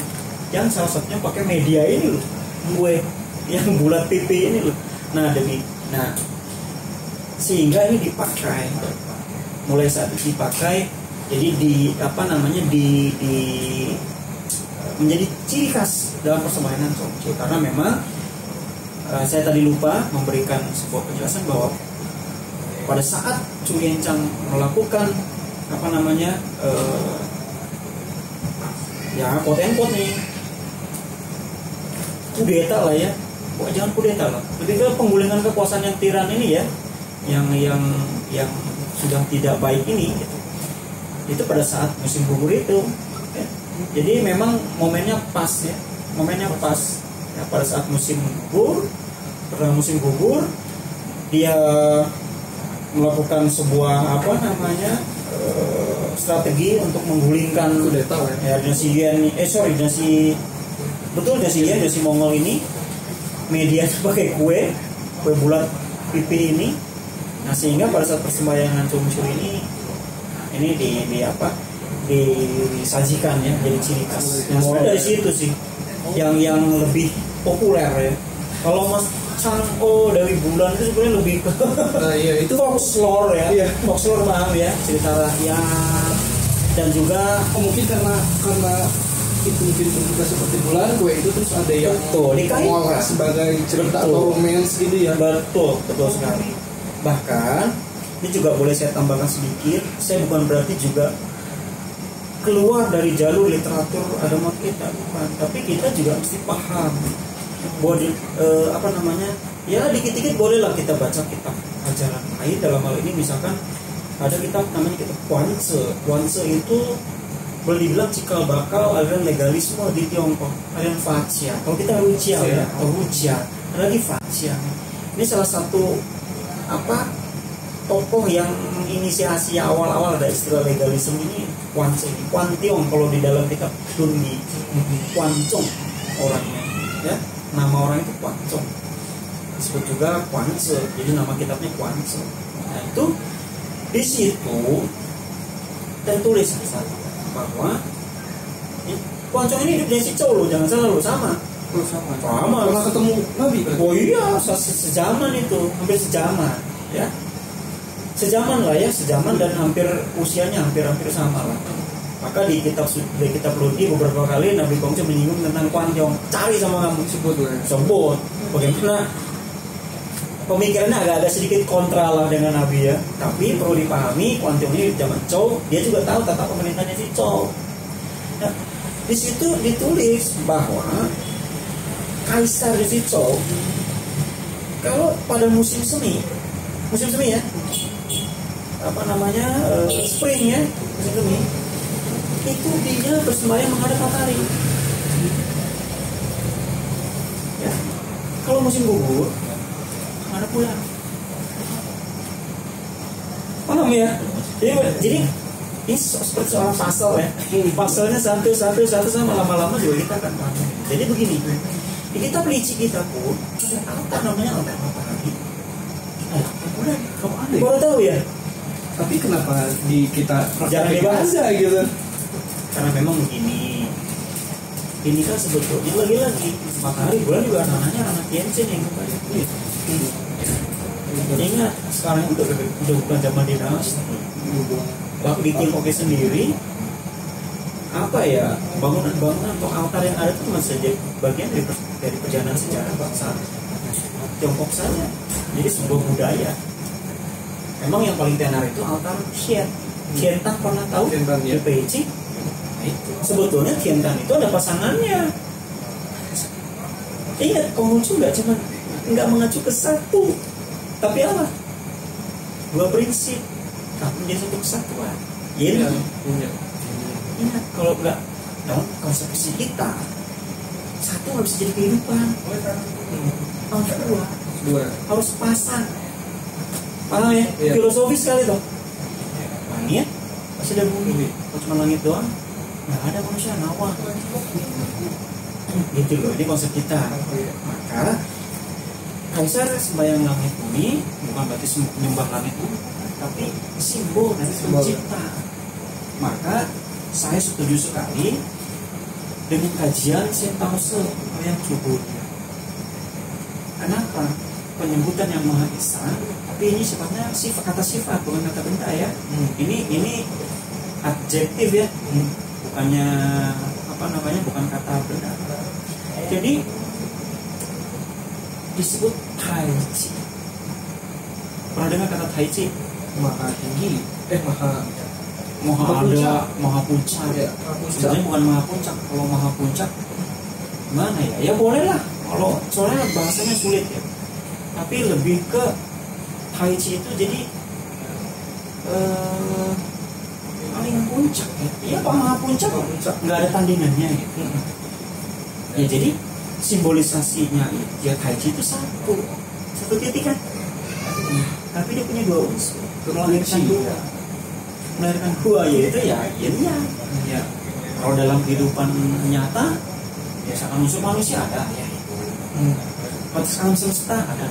yang salah satunya pakai media ini loh, kue yang bulat pipi ini loh. Nah sehingga ini dipakai, mulai saat itu dipakai, jadi menjadi ciri khas dalam persembahyaan Chongqing. Karena memang saya tadi lupa memberikan sebuah penjelasan bahwa pada saat Chu Yuan-sang melakukan quote and quote nih kudeta lah ya, jangan kudeta lah, lebih ke penggulingan kekuasaan yang tiran ini ya, yang sudah tidak baik ini gitu. Itu pada saat musim gugur itu ya. Jadi memang momennya pas ya, pada saat musim gugur dia melakukan sebuah strategi untuk menggulingkan kudeta ya dinasti Mongol ini. Medianya pakai kue bulat pipi ini. Nah, sehingga pada saat persembahyangan Chongqing ini disajikan ya, jadi ciri khas. Nah, dari situ sih yang lebih populer ya. Kalau Mas Chang'o dari bulan itu sebenarnya lebih ke itu folklore ya. Iya. Folklore paham ya, cerita rakyat, dan juga mungkin karena itu mungkin juga seperti bulan kue itu terus ada yang dikaitkan sebagai cerita atau romance gitu ya. Betul sekali. Bahkan ini juga boleh saya tambahkan sedikit, saya bukan berarti juga keluar dari jalur literatur agama kita, bukan, tapi kita juga mesti paham bahwa ya dikit-dikit bolehlah kita baca kitab ajaran lain. Dalam hal ini misalkan ada kitab namanya kitab Guanzi itu boleh dibilang cikal bakal aliran legalisme di Tiongkok, aliran Faxia. Kalau kita Rujiao ya, atau Rujia, ada lagi Faxia. Ini salah satu tokoh yang inisiasi awal-awal ada istilah legalisme ini Kwan Tiong kalau di dalam kitab Dungi. Kwancong orangnya, ya, nama orang itu Kwancong, disebut juga Kwanse, jadi nama kitabnya Kwanse. Nah itu di situ tertulis bahwa Kwancong ini hidupnya si Chow loh, jangan salah lo, sama. Pernah ketemu Nabi kan? Oh iya, sejaman itu, hampir sejaman, ya. Sejaman lah ya, sejaman dan hampir usianya hampir sama lah. Maka di kitab Ludi beberapa kali Nabi Kongce menyinggung tentang Kwan Tiong. Cari sama kamu sebut. Bagaimana pemikirannya agak sedikit kontra lah dengan Nabi ya. Tapi perlu dipahami Kwan Tiong ini zaman Chow, dia juga tahu tata pemerintahnya si Chow. Nah, di situ ditulis bahwa Kaisar di si Chow kalau pada musim semi ya, apa namanya, spring ya, musim semi itu dia bersembahyang menghadap matahari. Ya. Kalau musim gugur menghadap bulan. Paham ya? Jadi ini seperti seorang pasal ya. Pasalnya satu sama lama-lama juga kita akan paham. Jadi begini, di kitab Lici kita pun ada altar namanya altar matahari. Bulan, kamu aneh. Baru tahu ya? Tapi kenapa di kita jangan dibahas gitu? Karena memang begini, ini kan sebetulnya lagi-lagi matahari bulan juga anak-anaknya anak Yensen yang kembali. Ingat sekarang udah bukan zaman dinasti. Waktu bikin oke sendiri, apa ya, bangunan atau altar yang ada itu masih jadi bagian dari perjalanan sejarah bangsa Tiongkok saja. Jadi sebuah budaya. Memang yang paling tenar itu altar Tiantan, pernah tahu? Tiantan, ya. Di Beijing. Itu sebetulnya Tiantan itu ada pasangannya. Ingat, Konghucu nggak mengacu ke satu, tapi apa? Dua prinsip, tapi menjadi satu kesatuan. Iya. Ingat, kalau nggak dalam konsepsi kita, satu nggak bisa jadi kehidupan. Harus dua, harus pasang. Paham ya? Iya. Filosofis sekali tuh. Langit, pasti ada bumi. Kalau cuma langit doang, nggak ada manusia, nawang. Gitu loh, ini konsep kita. Maka Kaisar sembahyang langit bumi bukan berarti menyembah langit bumi, tapi simbol dari pencipta. Maka saya setuju sekali dengan kajian Sintause yang Cubut. Kenapa? Penyebutan yang Maha Esa, tapi ini sifatnya kata sifat, bukan kata benda ya. Ini adjektif ya, bukannya apa namanya, bukan kata benda. Jadi disebut Tai Chi. Pernah dengar kata Tai Chi? Maha tinggi, Maha puncak. Ya, Sebenarnya bukan maha puncak. Kalau maha puncak mana ya? Ya boleh lah. Kalau soalnya bahasanya sulit ya. Tapi lebih ke Tai Chi itu jadi paling puncak ya. Iya, Pak, maha puncak. Nggak ada tandingannya gitu. Ya jadi simbolisasinya ya Tai Chi itu satu titik kan. Tapi dia punya dua unsur. Melahirkan dua yaitu ya yin yang. Ya. Kalau dalam kehidupan nyata, misalkan unsur manusia ada ya itu. Batas alam semesta ada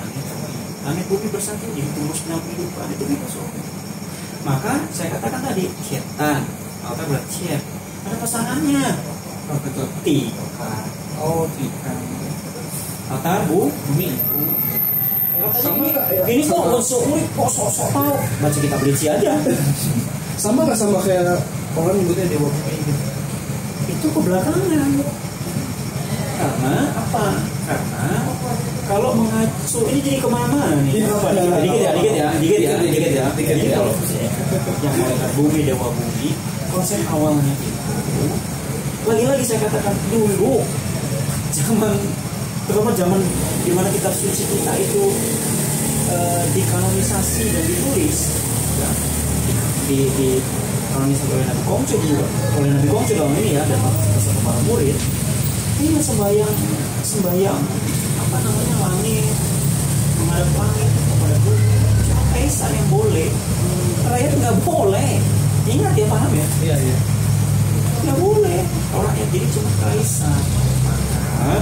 langit bumi bersatu jadi tumusnya kehidupan itu filosofi. Maka saya katakan tadi Tiantan, altar bulat Tian, ada pasangannya. Oh betul. Tikan. Oh Tikan. Altar bumi. Sama nggak ya? Ini kok sok tahu. Baca kitab Lici aja. Sama nggak sama kayak orang nyebutnya dewa bumi gitu? Itu kebelakangan. Karena apa? Karena kalau mengacu ini jadi kemana-mana nih? Dikit ya. Kalau yang malaikat bumi, dewa bumi, konsep awalnya itu, lagi-lagi saya katakan dulu, terutama zaman dimana kitab suci kita itu dikanonisasi dan ditulis, ya, di kanonisasi oleh Nabi Kongce juga, dalam ini ya, dan beserta para murid. Ini sembahyang apa namanya, langit menghadap langit kepada bumi. Siapa kaisar yang boleh, rakyat nggak boleh. Ingat ya, paham ya? Iya, iya. Nggak boleh orang yang jadi cuma kaisar. Maka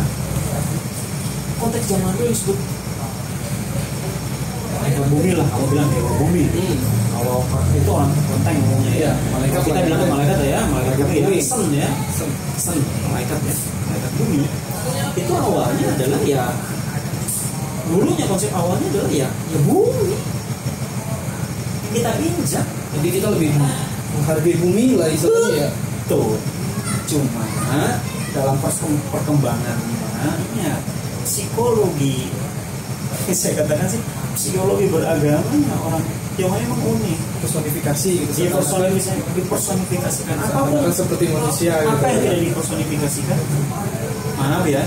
konteks zaman dulu disebut dewa bumi lah, kalau bilang dewa bumi. Kalau itu orang kelenteng ngomongnya ya. Malaikat Kita bilang tuh malaikat ya, malaikat bumi bumi. ya, sen ya, sen malaikat ya, malaikat bumi. Itu awalnya adalah ya, dulunya konsep awalnya adalah ya bumi. Kita injak. Jadi kita lebih menghargai bumi lah istilahnya ya. Tuh, cuma dalam perkembangannya ya, psikologi, saya katakan sih psikologi beragamanya orang Tionghoa emang unik. Personifikasi gitu. Dipersonifikasikan apapun Kan seperti manusia gitu. apa yang tidak dipersonifikasikan. Maaf ya,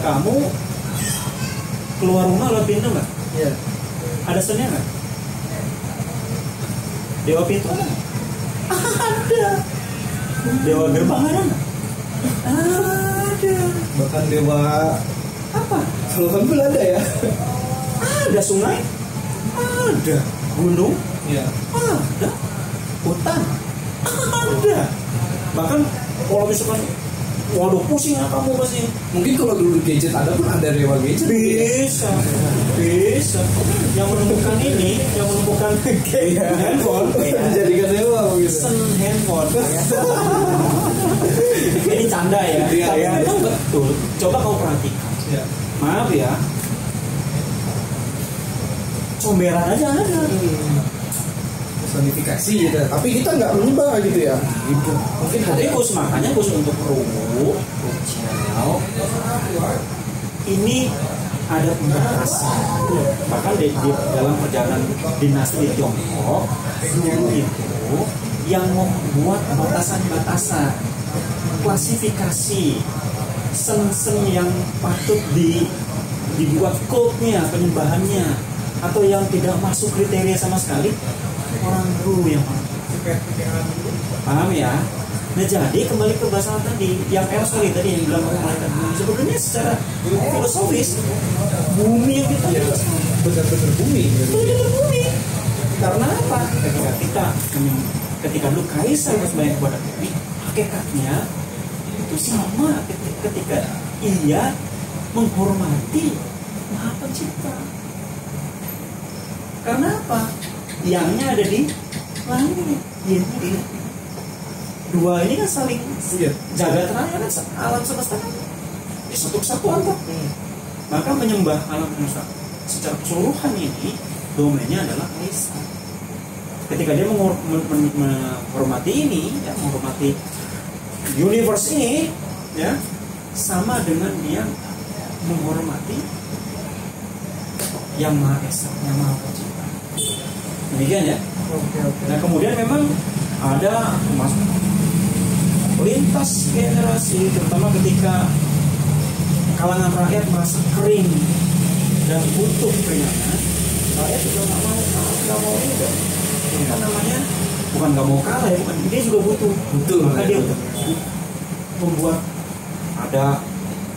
kamu keluar rumah lewat pintu nggak? Iya. Ada sennya nggak? Dewa pintu ada. Dewa gerbang ada nggak? Ada. Bahkan dewa Apa? kalau kan belum ada ya. Ada sungai, ada gunung, Iya. ada hutan, ada. Bahkan kalau misalkan, waduh pusing ya kamu pasti. Mungkin kalau dulu gadget ada pun ada dewa gadget. Bisa. Yang menemukan ini, yang menemukan handphone, Dijadikan dewa begitu. sen handphone. Ini canda ya. Iya, Tapi iya. memang betul. Coba kamu perhatikan. Iya. Maaf ya. Comberan aja ada. Personifikasi gitu. Tapi kita nggak menyembah gitu ya. Gitu. Mungkin ada Tapi khusus makanya khusus untuk Rungu, Ruciao, ini ada pembatasan. Bahkan di dalam perjalanan dinasti di Tiongkok dulu itu yang membuat batasan-batasan, klasifikasi sen-sen yang patut dibuat code-nya, penyembahannya, atau yang tidak masuk kriteria sama sekali, orang dulu yang paham ya. Nah jadi kembali ke bahasa tadi yang sorry tadi yang bilang malaikat bumi, sebenarnya secara filosofis bumi yang kita lihat benar-benar bumi. benar-benar bumi. Karena apa? Ketika lu kaisar bersembahyang kepada bumi, hakikatnya itu sama ketika ia menghormati Maha Pencipta. Karena apa? Yangnya ada di langit, yangnya di langit. Dua ini kan saling jaga raya kan, alam semesta kan satu kesatuan tuh. Maka menyembah alam semesta secara keseluruhan ini domainnya adalah kaisar. Ketika dia menghormati ini, ya, menghormati universe ini, ya, sama dengan dia menghormati yang Maha Esa, yang Maha Pencipta. Demikian ya. Nah kemudian memang ada lintas generasi, terutama ketika kalangan rakyat merasa kering dan butuh keringanan, rakyat juga nggak mau ini dong. Apa namanya? Bukan nggak mau kalah ya, bukan, dia juga butuh. Betul. Maka dia membuat ada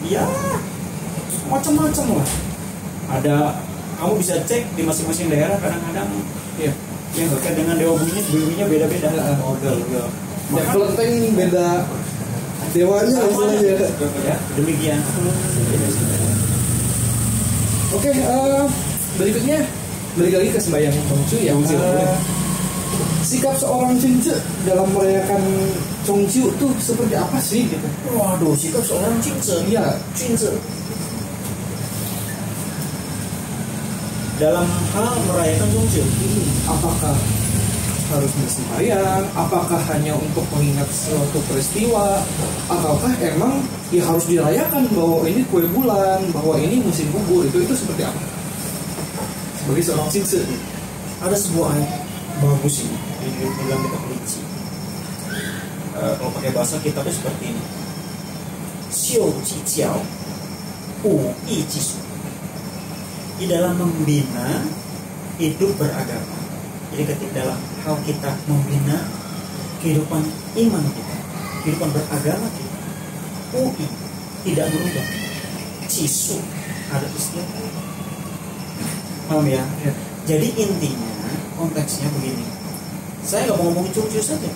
ya macam-macam lah. Ada, kamu bisa cek di masing-masing daerah kadang-kadang ya yang terkait dengan dewa buminya beda-beda. Ya kelenteng beda dewanya istilahnya. Ya, demikian. Oke, berikutnya balik lagi ke sembahyang Chongqu ya. Sikap seorang Cingce dalam merayakan Chongqu tuh seperti apa sih gitu? Waduh, sikap seorang Cingce. Iya, Cingce. Dalam hal merayakan Chongqu, apakah harus bersembahyang? Apakah hanya untuk mengingat suatu peristiwa? Ataukah emang ya harus dirayakan bahwa ini kue bulan, bahwa ini musim gugur? Itu seperti apa? Sebagai seorang Cingce, ada sebuah ayat bagus ini dibilang kita kelinci. Kalau pakai bahasa kita tuh seperti ini. Xiu Ji Jiao Wu Yi Ji Su. Di dalam membina hidup beragama. Jadi ketika dalam hal kita membina kehidupan iman kita, kehidupan beragama kita, UI tidak berubah. Cisu ada istilah. Paham ya? Jadi intinya konteksnya begini. Saya nggak mau ngomongin congcus saja.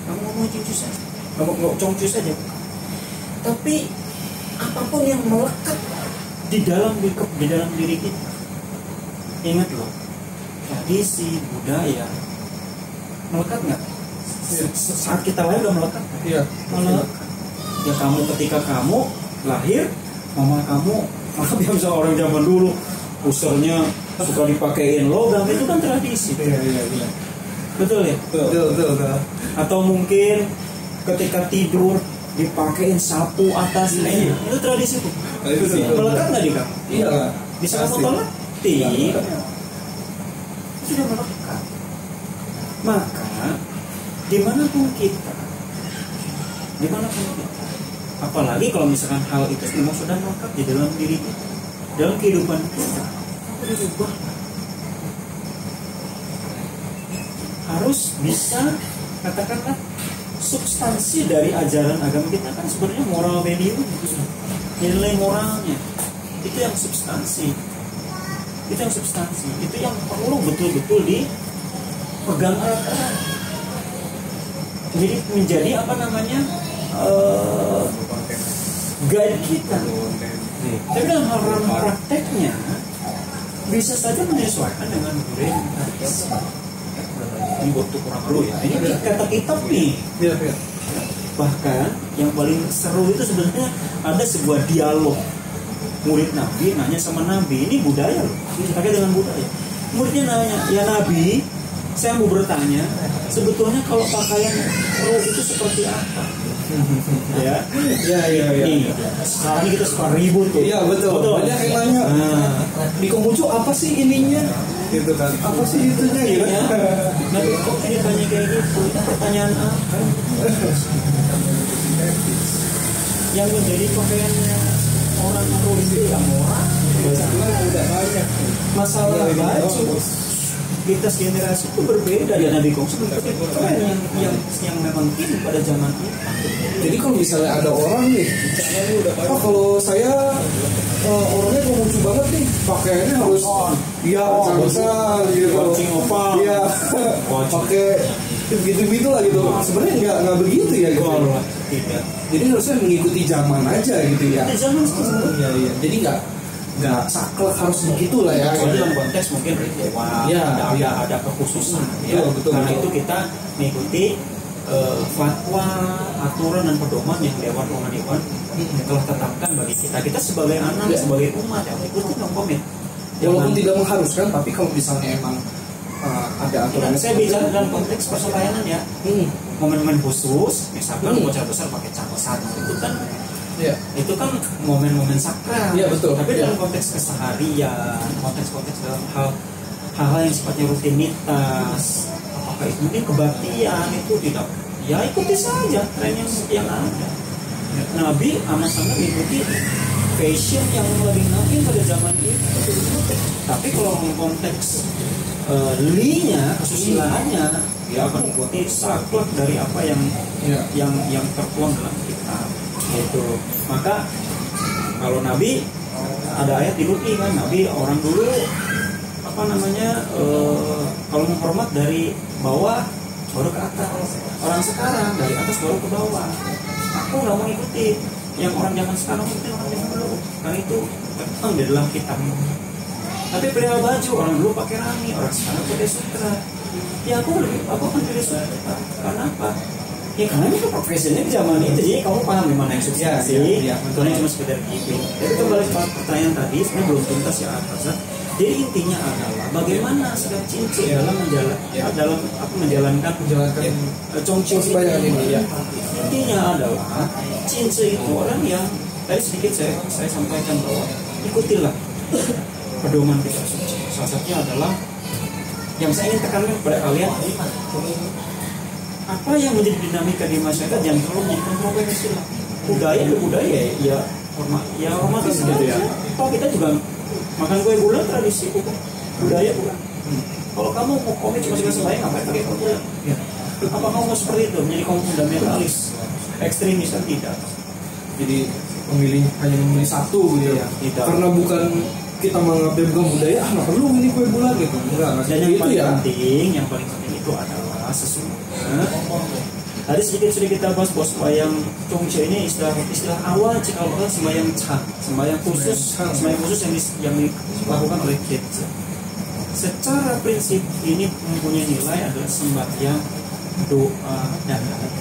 Kamu ngomongin congcus saja. Nggak congcus saja. Tapi apapun yang melekat di dalam diri kita. Ingat loh, tradisi budaya melekat nggak? Saat kita lahir udah melekat. Iya. Melekat. Ya kamu ketika kamu lahir, mama kamu, maaf ya misalnya orang zaman dulu, usernya suka dipakein logam, itu kan tradisi. Iya. Betul ya? Betul. Atau mungkin ketika tidur dipakein sapu atasnya, itu tradisi tuh. Itu sih. Melekat nggak di kamu? Iya. Bisa kamu tolak? Tidak. Sudah melekat. Maka dimanapun kita, apalagi kalau misalkan hal itu memang sudah melekat di dalam diri kita, dalam kehidupan kita, berubah. Harus bisa, katakanlah, substansi dari ajaran agama kita kan sebenarnya moral value, nilai moralnya itu yang substansi, itu yang perlu betul-betul dipegang erat-erat. Jadi menjadi guide kita. Tapi dalam hal prakteknya bisa saja menyesuaikan dengan budaya kita. Ini waktu kurang dulu ya. Ini kata kitab nih. Iya. Bahkan yang paling seru itu sebenarnya ada sebuah dialog murid Nabi nanya sama Nabi, ini budaya loh, terkait dengan budaya. Muridnya nanya, ya Nabi, saya mau bertanya, sebetulnya kalau pakaian roh itu seperti apa? Ya. Iya. Sekarang kita suka ribut tuh. Iya betul. Banyak yang nanya. Di Konghucu apa sih ininya? Gitu kan. Apa sih itunya gitu? Nah, kok ditanya kayak gitu? Itu pertanyaan apa? Yang menjadi pakaiannya orang roh itu ya orang. Udah banyak. Masalah baju lintas generasi itu berbeda ya Nabi Kong seperti itu kan yang memang kini pada zaman ini. Jadi kalau misalnya ada orang nih, kalau saya orangnya Konghucu banget nih, pakaiannya harus besar gitu, iya, pakai gitu lah gitu. Sebenarnya nggak begitu ya gitu. Tidak. Jadi harusnya mengikuti zaman aja gitu ya. Zaman sekarang. Iya. Jadi nggak saklek harus begitulah ya. Kalau dalam konteks mungkin ritual, ada kekhususan, ya. Betul. Karena itu kita mengikuti fatwa, aturan dan pedoman yang Dewan Rohaniwan telah tetapkan bagi kita. Kita sebagai anak, sebagai umat yang ikuti dong komit. Walaupun tidak mengharuskan, tapi kalau misalnya emang ada aturan. Saya bicara dalam konteks perselayanan ya. Momen-momen khusus, misalkan bocah besar pakai cangkesat, itu kan. Ya. Itu kan momen-momen sakral. Iya betul. Tapi dalam konteks keseharian, konteks dalam hal-hal yang sifatnya rutinitas, apakah itu mungkin kebaktian itu tidak. Ya ikuti saja tren yang ada. Nabi amat sangat mengikuti fashion yang lebih naik pada zaman itu. Tapi kalau konteks linya, kesusilaannya, dia akan mengikuti saklek dari apa yang tertuang dalam kitab. Gitu. Maka kalau Nabi ada ayat di Luki kan, Nabi orang dulu kalau menghormat dari bawah baru ke atas, orang sekarang dari atas baru ke bawah. Aku nggak mau ikuti yang orang zaman sekarang, ikutin orang zaman dulu karena itu tertuang di dalam kitab. Tapi perihal baju, orang dulu pakai rami, orang sekarang pakai sutra. Ya aku akan pilih sutra. Karena apa? Ya karena ini kan profesinya di zaman itu, jadi kamu paham di mana yang substansi, betulnya cuma sekedar gitu. Jadi kembali ke pertanyaan tadi, sebenarnya belum tuntas ya Artaza. Jadi intinya adalah bagaimana sikap cincin dalam menjalankan congci sebanyak ini. Ya. Intinya adalah cincin itu orang yang tadi sedikit saya sampaikan bahwa ikutilah pedoman kitab suci. Salah satunya adalah yang saya ingin tekankan kepada kalian, apa yang menjadi dinamika di masyarakat jangan terlalu menjadi kontroversial. Budaya ya hormatis gitu ya. Kalau kita juga makan kue bulan tradisi bukan budaya bukan. Kalau kamu mau komit cuma sekali sembahyang ngapain pakai kue bulan? Ya. Apa kamu mau seperti itu menjadi kaum fundamentalis, ekstremis kan tidak. Jadi hanya memilih satu gitu ya. Tidak. Karena bukan kita mengambil bukan budaya, nggak perlu ini kue bulan gitu. Enggak Dan yang itu paling ya. penting, yang paling penting itu adalah sesungguhnya. Tadi sedikit sudah kita bahas bahwa sembahyang Chongche ini istilah awal cikal bakal sembahyang Chan, sembahyang khusus yang dilakukan oleh Ketse. Secara prinsip ini mempunyai nilai adalah sembahyang doa dan harap.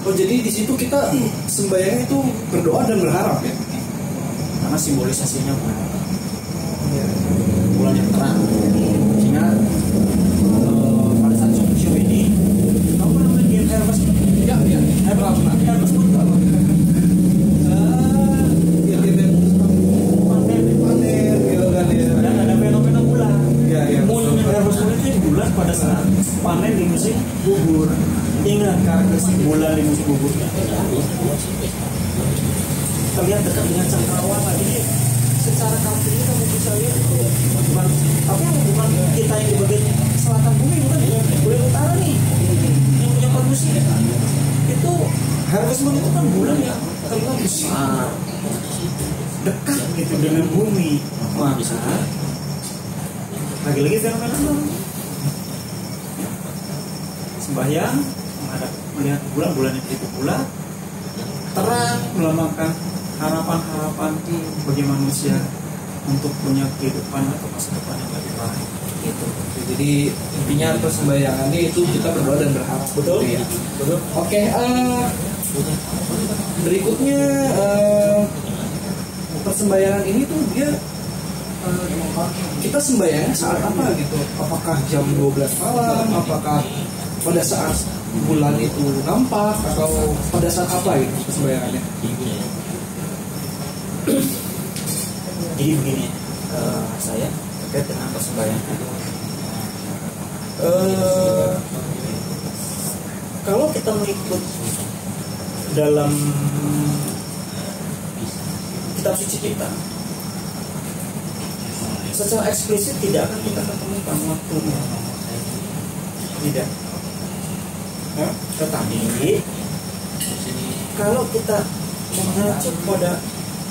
Oh jadi di situ kita sembahyang itu berdoa dan berharap ya? Karena simbolisasinya bulan yang terang. Sehingga pada saat Chongche ini, kamu pernah main game Harvest? Ya, ya. Harvest Moon itu apa? Ya dia panen gitu kan ya. Dan ada fenomena bulan. Ya, ya. Moon yang Harvest Moon itu bulan pada saat panen di musim gugur. Ingat karakteristik bulan di musim gugurnya. Terlihat dekat dengan cengkerawan lagi. Secara karakternya kamu bisa lihat itu bukan, tapi bukan kita yang di bagian selatan bumi, bukan ya, bulan utara nih yang punya produksi itu Harvest Moon itu kan bulan yang terlihat besar dekat gitu dengan bumi, maka lagi-lagi fenomena sembahyang melihat bulan yang itu pula terang melambangkan harapan-harapan bagi manusia untuk punya kehidupan atau masa depan yang lebih baik. Gitu. Jadi intinya persembayangannya itu kita berdoa dan berharap. Betul. Gitu ya. Betul. Oke. Berikutnya persembayangan ini tuh dia kita sembahyangnya saat apa gitu? Apakah jam 12 malam? Apakah pada saat bulan itu nampak atau pada saat apa itu persembayangannya? Jadi begini, saya terkait dengan persembayangan. Kalau kita mengikut dalam kitab suci kita, secara eksplisit tidak akan kita ketemukan waktunya. Tidak. Tetapi kalau kita mengacu pada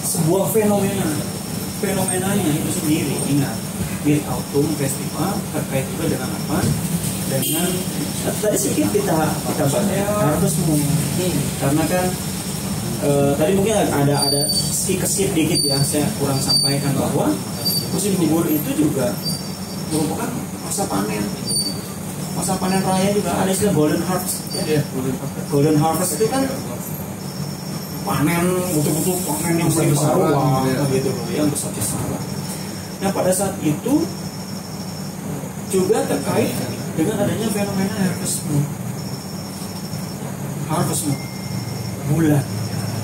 sebuah fenomenanya itu sendiri, ingat Mid Autumn Festival terkait juga dengan apa? Dengan tadi sedikit kita bahas Harvest Moon, karena kan tadi mungkin ada skip dikit ya, saya kurang sampaikan bahwa musim gugur itu juga merupakan masa panen raya juga, ada istilah Golden Harvest ya. Golden Harvest itu kan panen betul-betul panen yang besar-besaran gitu loh, yang besar-besaran. Nah pada saat itu juga terkait dengan adanya fenomena Harvest Moon bulan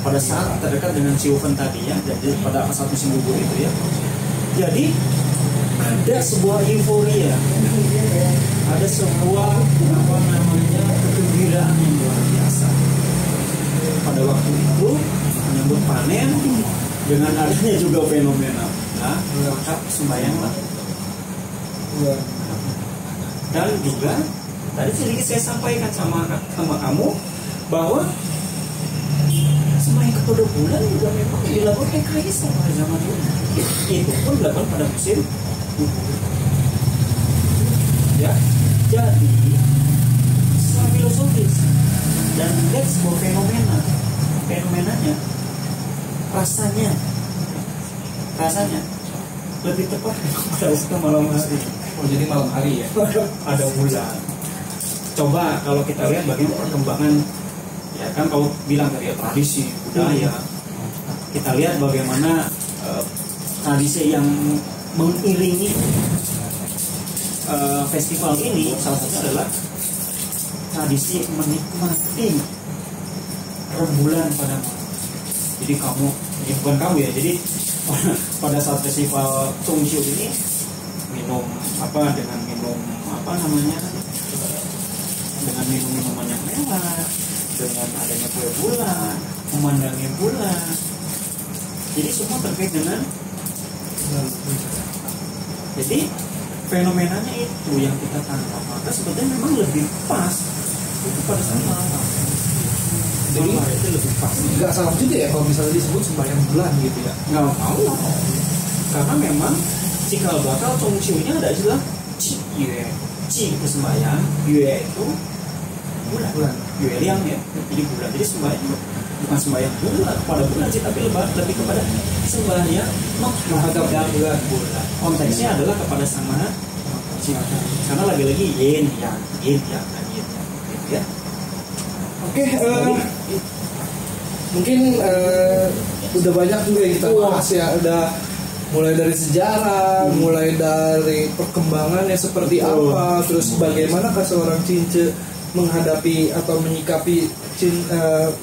pada saat terdekat dengan Siufen tadi ya, jadi pada saat musim gugur itu ya. Jadi ada sebuah euforia, ada sebuah kegembiraan yang luar biasa pada waktu itu menyambut panen dengan adanya juga fenomena maka sembahyanglah. Dan juga tadi sedikit saya sampaikan sama kamu bahwa sembahyang kepada bulan juga memang dilakukan oleh kaisar pada zaman dulu. Itu pun dilakukan pada musim gugur. Ya, jadi secara filosofis dan lihat sebuah fenomenanya rasanya lebih tepat pada malam hari. Oh jadi malam hari ya? Ada bulan. Coba kalau kita lihat bagaimana perkembangan, ya kan kalau bilang dari tradisi budaya, kita lihat bagaimana tradisi yang mengiringi festival ini, salah satunya adalah tradisi menikmati rembulan pada malam. Jadi bukan kamu ya, jadi pada saat festival Chongche ini minum dengan minuman yang mewah, dengan adanya kue bulan, memandangi bulan. Jadi semua terkait dengan jadi fenomenanya itu yang kita tangkap, maka sebetulnya memang lebih pas itu pada saat malam. Jadi itu lebih pas. Nggak salah juga ya kalau misalnya disebut sembahyang bulan gitu ya? Nggak mau. karena memang cikal bakal Chongqiu-nya ada istilah Qi Yue. Qi itu sembahyang, Yue itu bulan. Yue liang ya, jadi bulan. Jadi sembahyang bukan sembahyang bulan kepada bulan sih, tapi lebih kepada sembahyang menghadap bulan. Konteksnya adalah kepada sang maha pencipta. Karena lagi-lagi yin yang gitu ya. Oke, mungkin udah banyak juga yang kita bahas ya, udah mulai dari sejarah, mulai dari perkembangannya seperti apa, terus bagaimana seorang Cince menghadapi atau menyikapi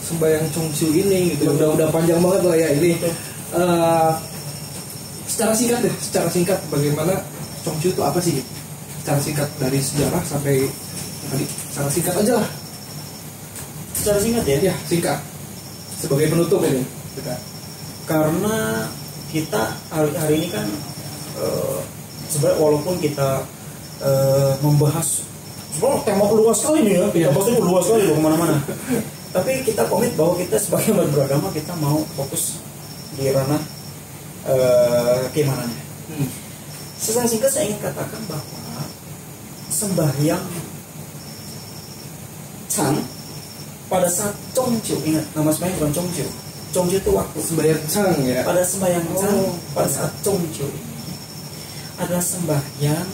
sembahyang Chongqiu ini gitu. Udah panjang banget lah ya ini. Secara singkat bagaimana Chongqiu itu apa sih? Secara singkat dari sejarah sampai tadi, secara singkat aja lah. Secara singkat ya? Ya, singkat. Sebagai penutup ini. Karena kita hari ini kan sebenarnya walaupun kita membahas sebenarnya tema luas sekali nih ya, kita bahas itu luas sekali kemana-mana. Tapi kita komit bahwa kita sebagai umat beragama kita mau fokus di ranah keimanannya. Secara singkat saya ingin katakan bahwa sembahyang Chang pada saat Chongqiu, ingat nama sembahyang bukan Chongqiu. Chongqiu itu waktu Sembahyang Chang ya. pada sembahyang Chang pada saat Chongqiu ini adalah sembahyang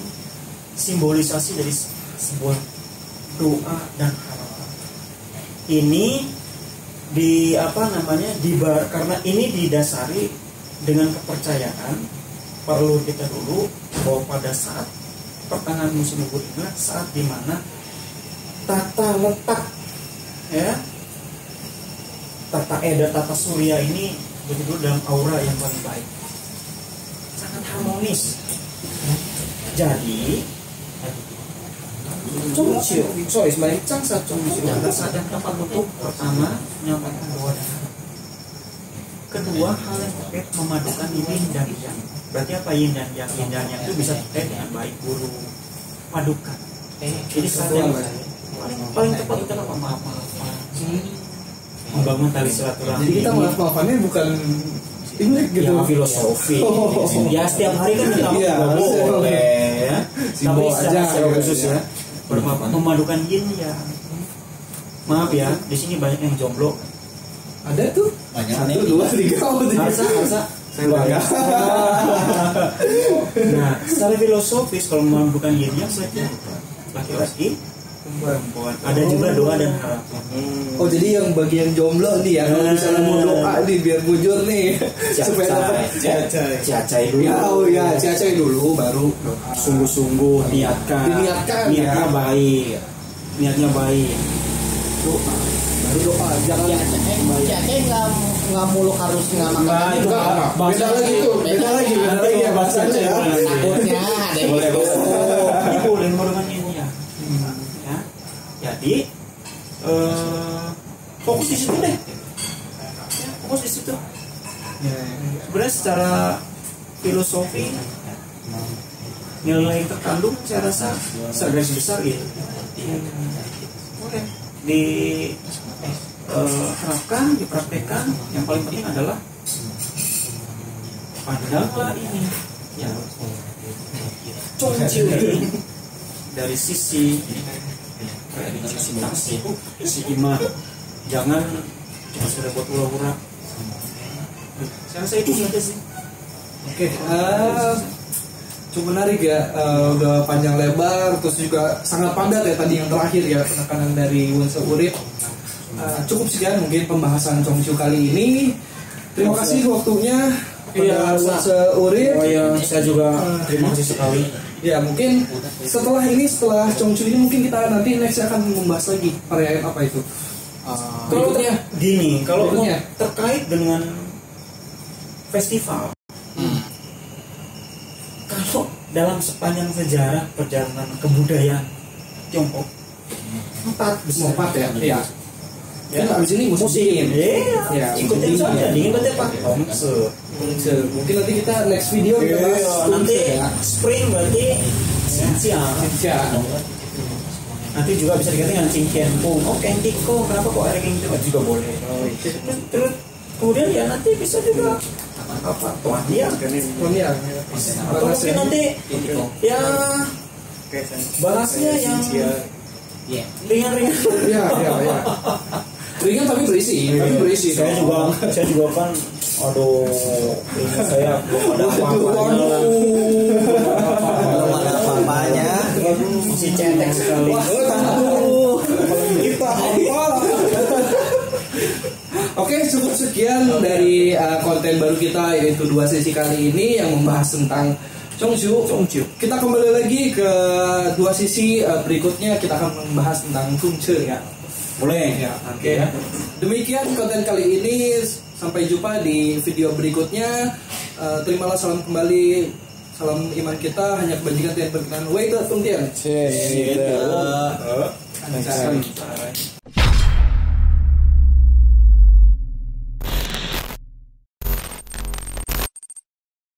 simbolisasi dari sebuah doa dan harapan. Ini karena ini didasari dengan kepercayaan perlu kita dulu bahwa pada saat pertengahan musim gugur inilah saat dimana tata letak ya tata surya ini betul dalam aura yang paling baik, sangat harmonis. Jadi sembahyang Chang saat Chongqiu adalah saat yang tepat untuk pertama menyampaikan doa dan harapan. Kedua, hal yang terkait memadukan yin dan yang. Berarti apa yin dan yang? Yin dan yang itu bisa terkait dengan baik buruk, padukan. Jadi saat yang paling tepat itu apa? Maaf-maafan, membangun tali silaturahmi. Jadi kita maaf-maafannya bukan Imlek gitu. Ya, filosofi. Ya setiap hari kan kita boleh ya. Tapi secara khusus ya, memadukan yin ya. Maaf ya, di sini banyak yang jomblo. Ada tuh. Banyak. 1, 2, 3. Harsa. Saya bangga. Nah, secara filosofis kalau memadukan yin yang berarti laki-laki perempuan. Ada juga doa dan harapan. Oh, jadi yang bagian jomblo nih ya, kalau misalnya mau doa nih biar bujur nih supaya dapat Ciacai dulu. Oh ya, ciacai dulu baru doa. Sungguh-sungguh niatnya ya. baik. Niatnya baik. Doa. Baru doa, jangan Ciacai nggak muluk harus nggak makan. beda lagi ya bahasanya ya. Takutnya ada yang Boleh memadukan yin ya. Jadi fokus di situ deh. Fokus di situ. Sebenarnya secara filosofi nilai terkandung saya rasa segaris besar gitu. Boleh diterapkan, dipraktekkan. Yang paling penting adalah pandanglah ini ya Chongqiu ini dari sisi religiositas, sisi iman. Jangan cuma sudah buat hura-hura. Saya rasa itu saja sih. Oke, cukup menarik ya, udah panjang lebar, terus juga sangat padat ya tadi yang terakhir ya, penekanan dari Wonse Urip. Cukup sekian mungkin pembahasan Chongqiu kali ini. Terima kasih waktunya pada Wonse Urip. Oh ya, saya juga terima kasih sekali. Ya mungkin setelah Chongqiu ini mungkin kita nanti next akan membahas lagi perayaan apa itu. Berikutnya Gini, kalau Berikutnya. terkait dengan festival, kalau dalam sepanjang sejarah perjalanan kebudayaan Tiongkok 4 besar. 4 ya. Iya. Kan abis ini musim dingin. Iya, ikutin saja. Dingin berarti apa? Mungkin nanti kita next video kita bahas Nanti ya. spring berarti siang. Nanti juga bisa diganti dengan Cingkian Pung. Oh, Kentiko, kenapa kok air Kentiko juga boleh. Terus kemudian ya nanti bisa juga apa tuan dia Koniak. atau mungkin nanti ya bahasnya yang ringan-ringan. Iya. Ringan tapi berisi. Saya juga kan aduh ini saya belum ada apa-apanya. Belum ada apa-apanya. Masih cetek sekali. Kita apa? Oke, cukup sekian dari konten baru kita, yaitu 2 sesi kali ini yang membahas tentang Chongju. Kita kembali lagi ke 2 sesi berikutnya, kita akan membahas tentang Fungche ya. Boleh Ya, oke. Demikian konten kali ini. Sampai jumpa di video berikutnya. Terimalah salam kembali. Salam iman kita hanya kebajikan yang berkenan. Wei ke Tungtian. Cek. Anjay.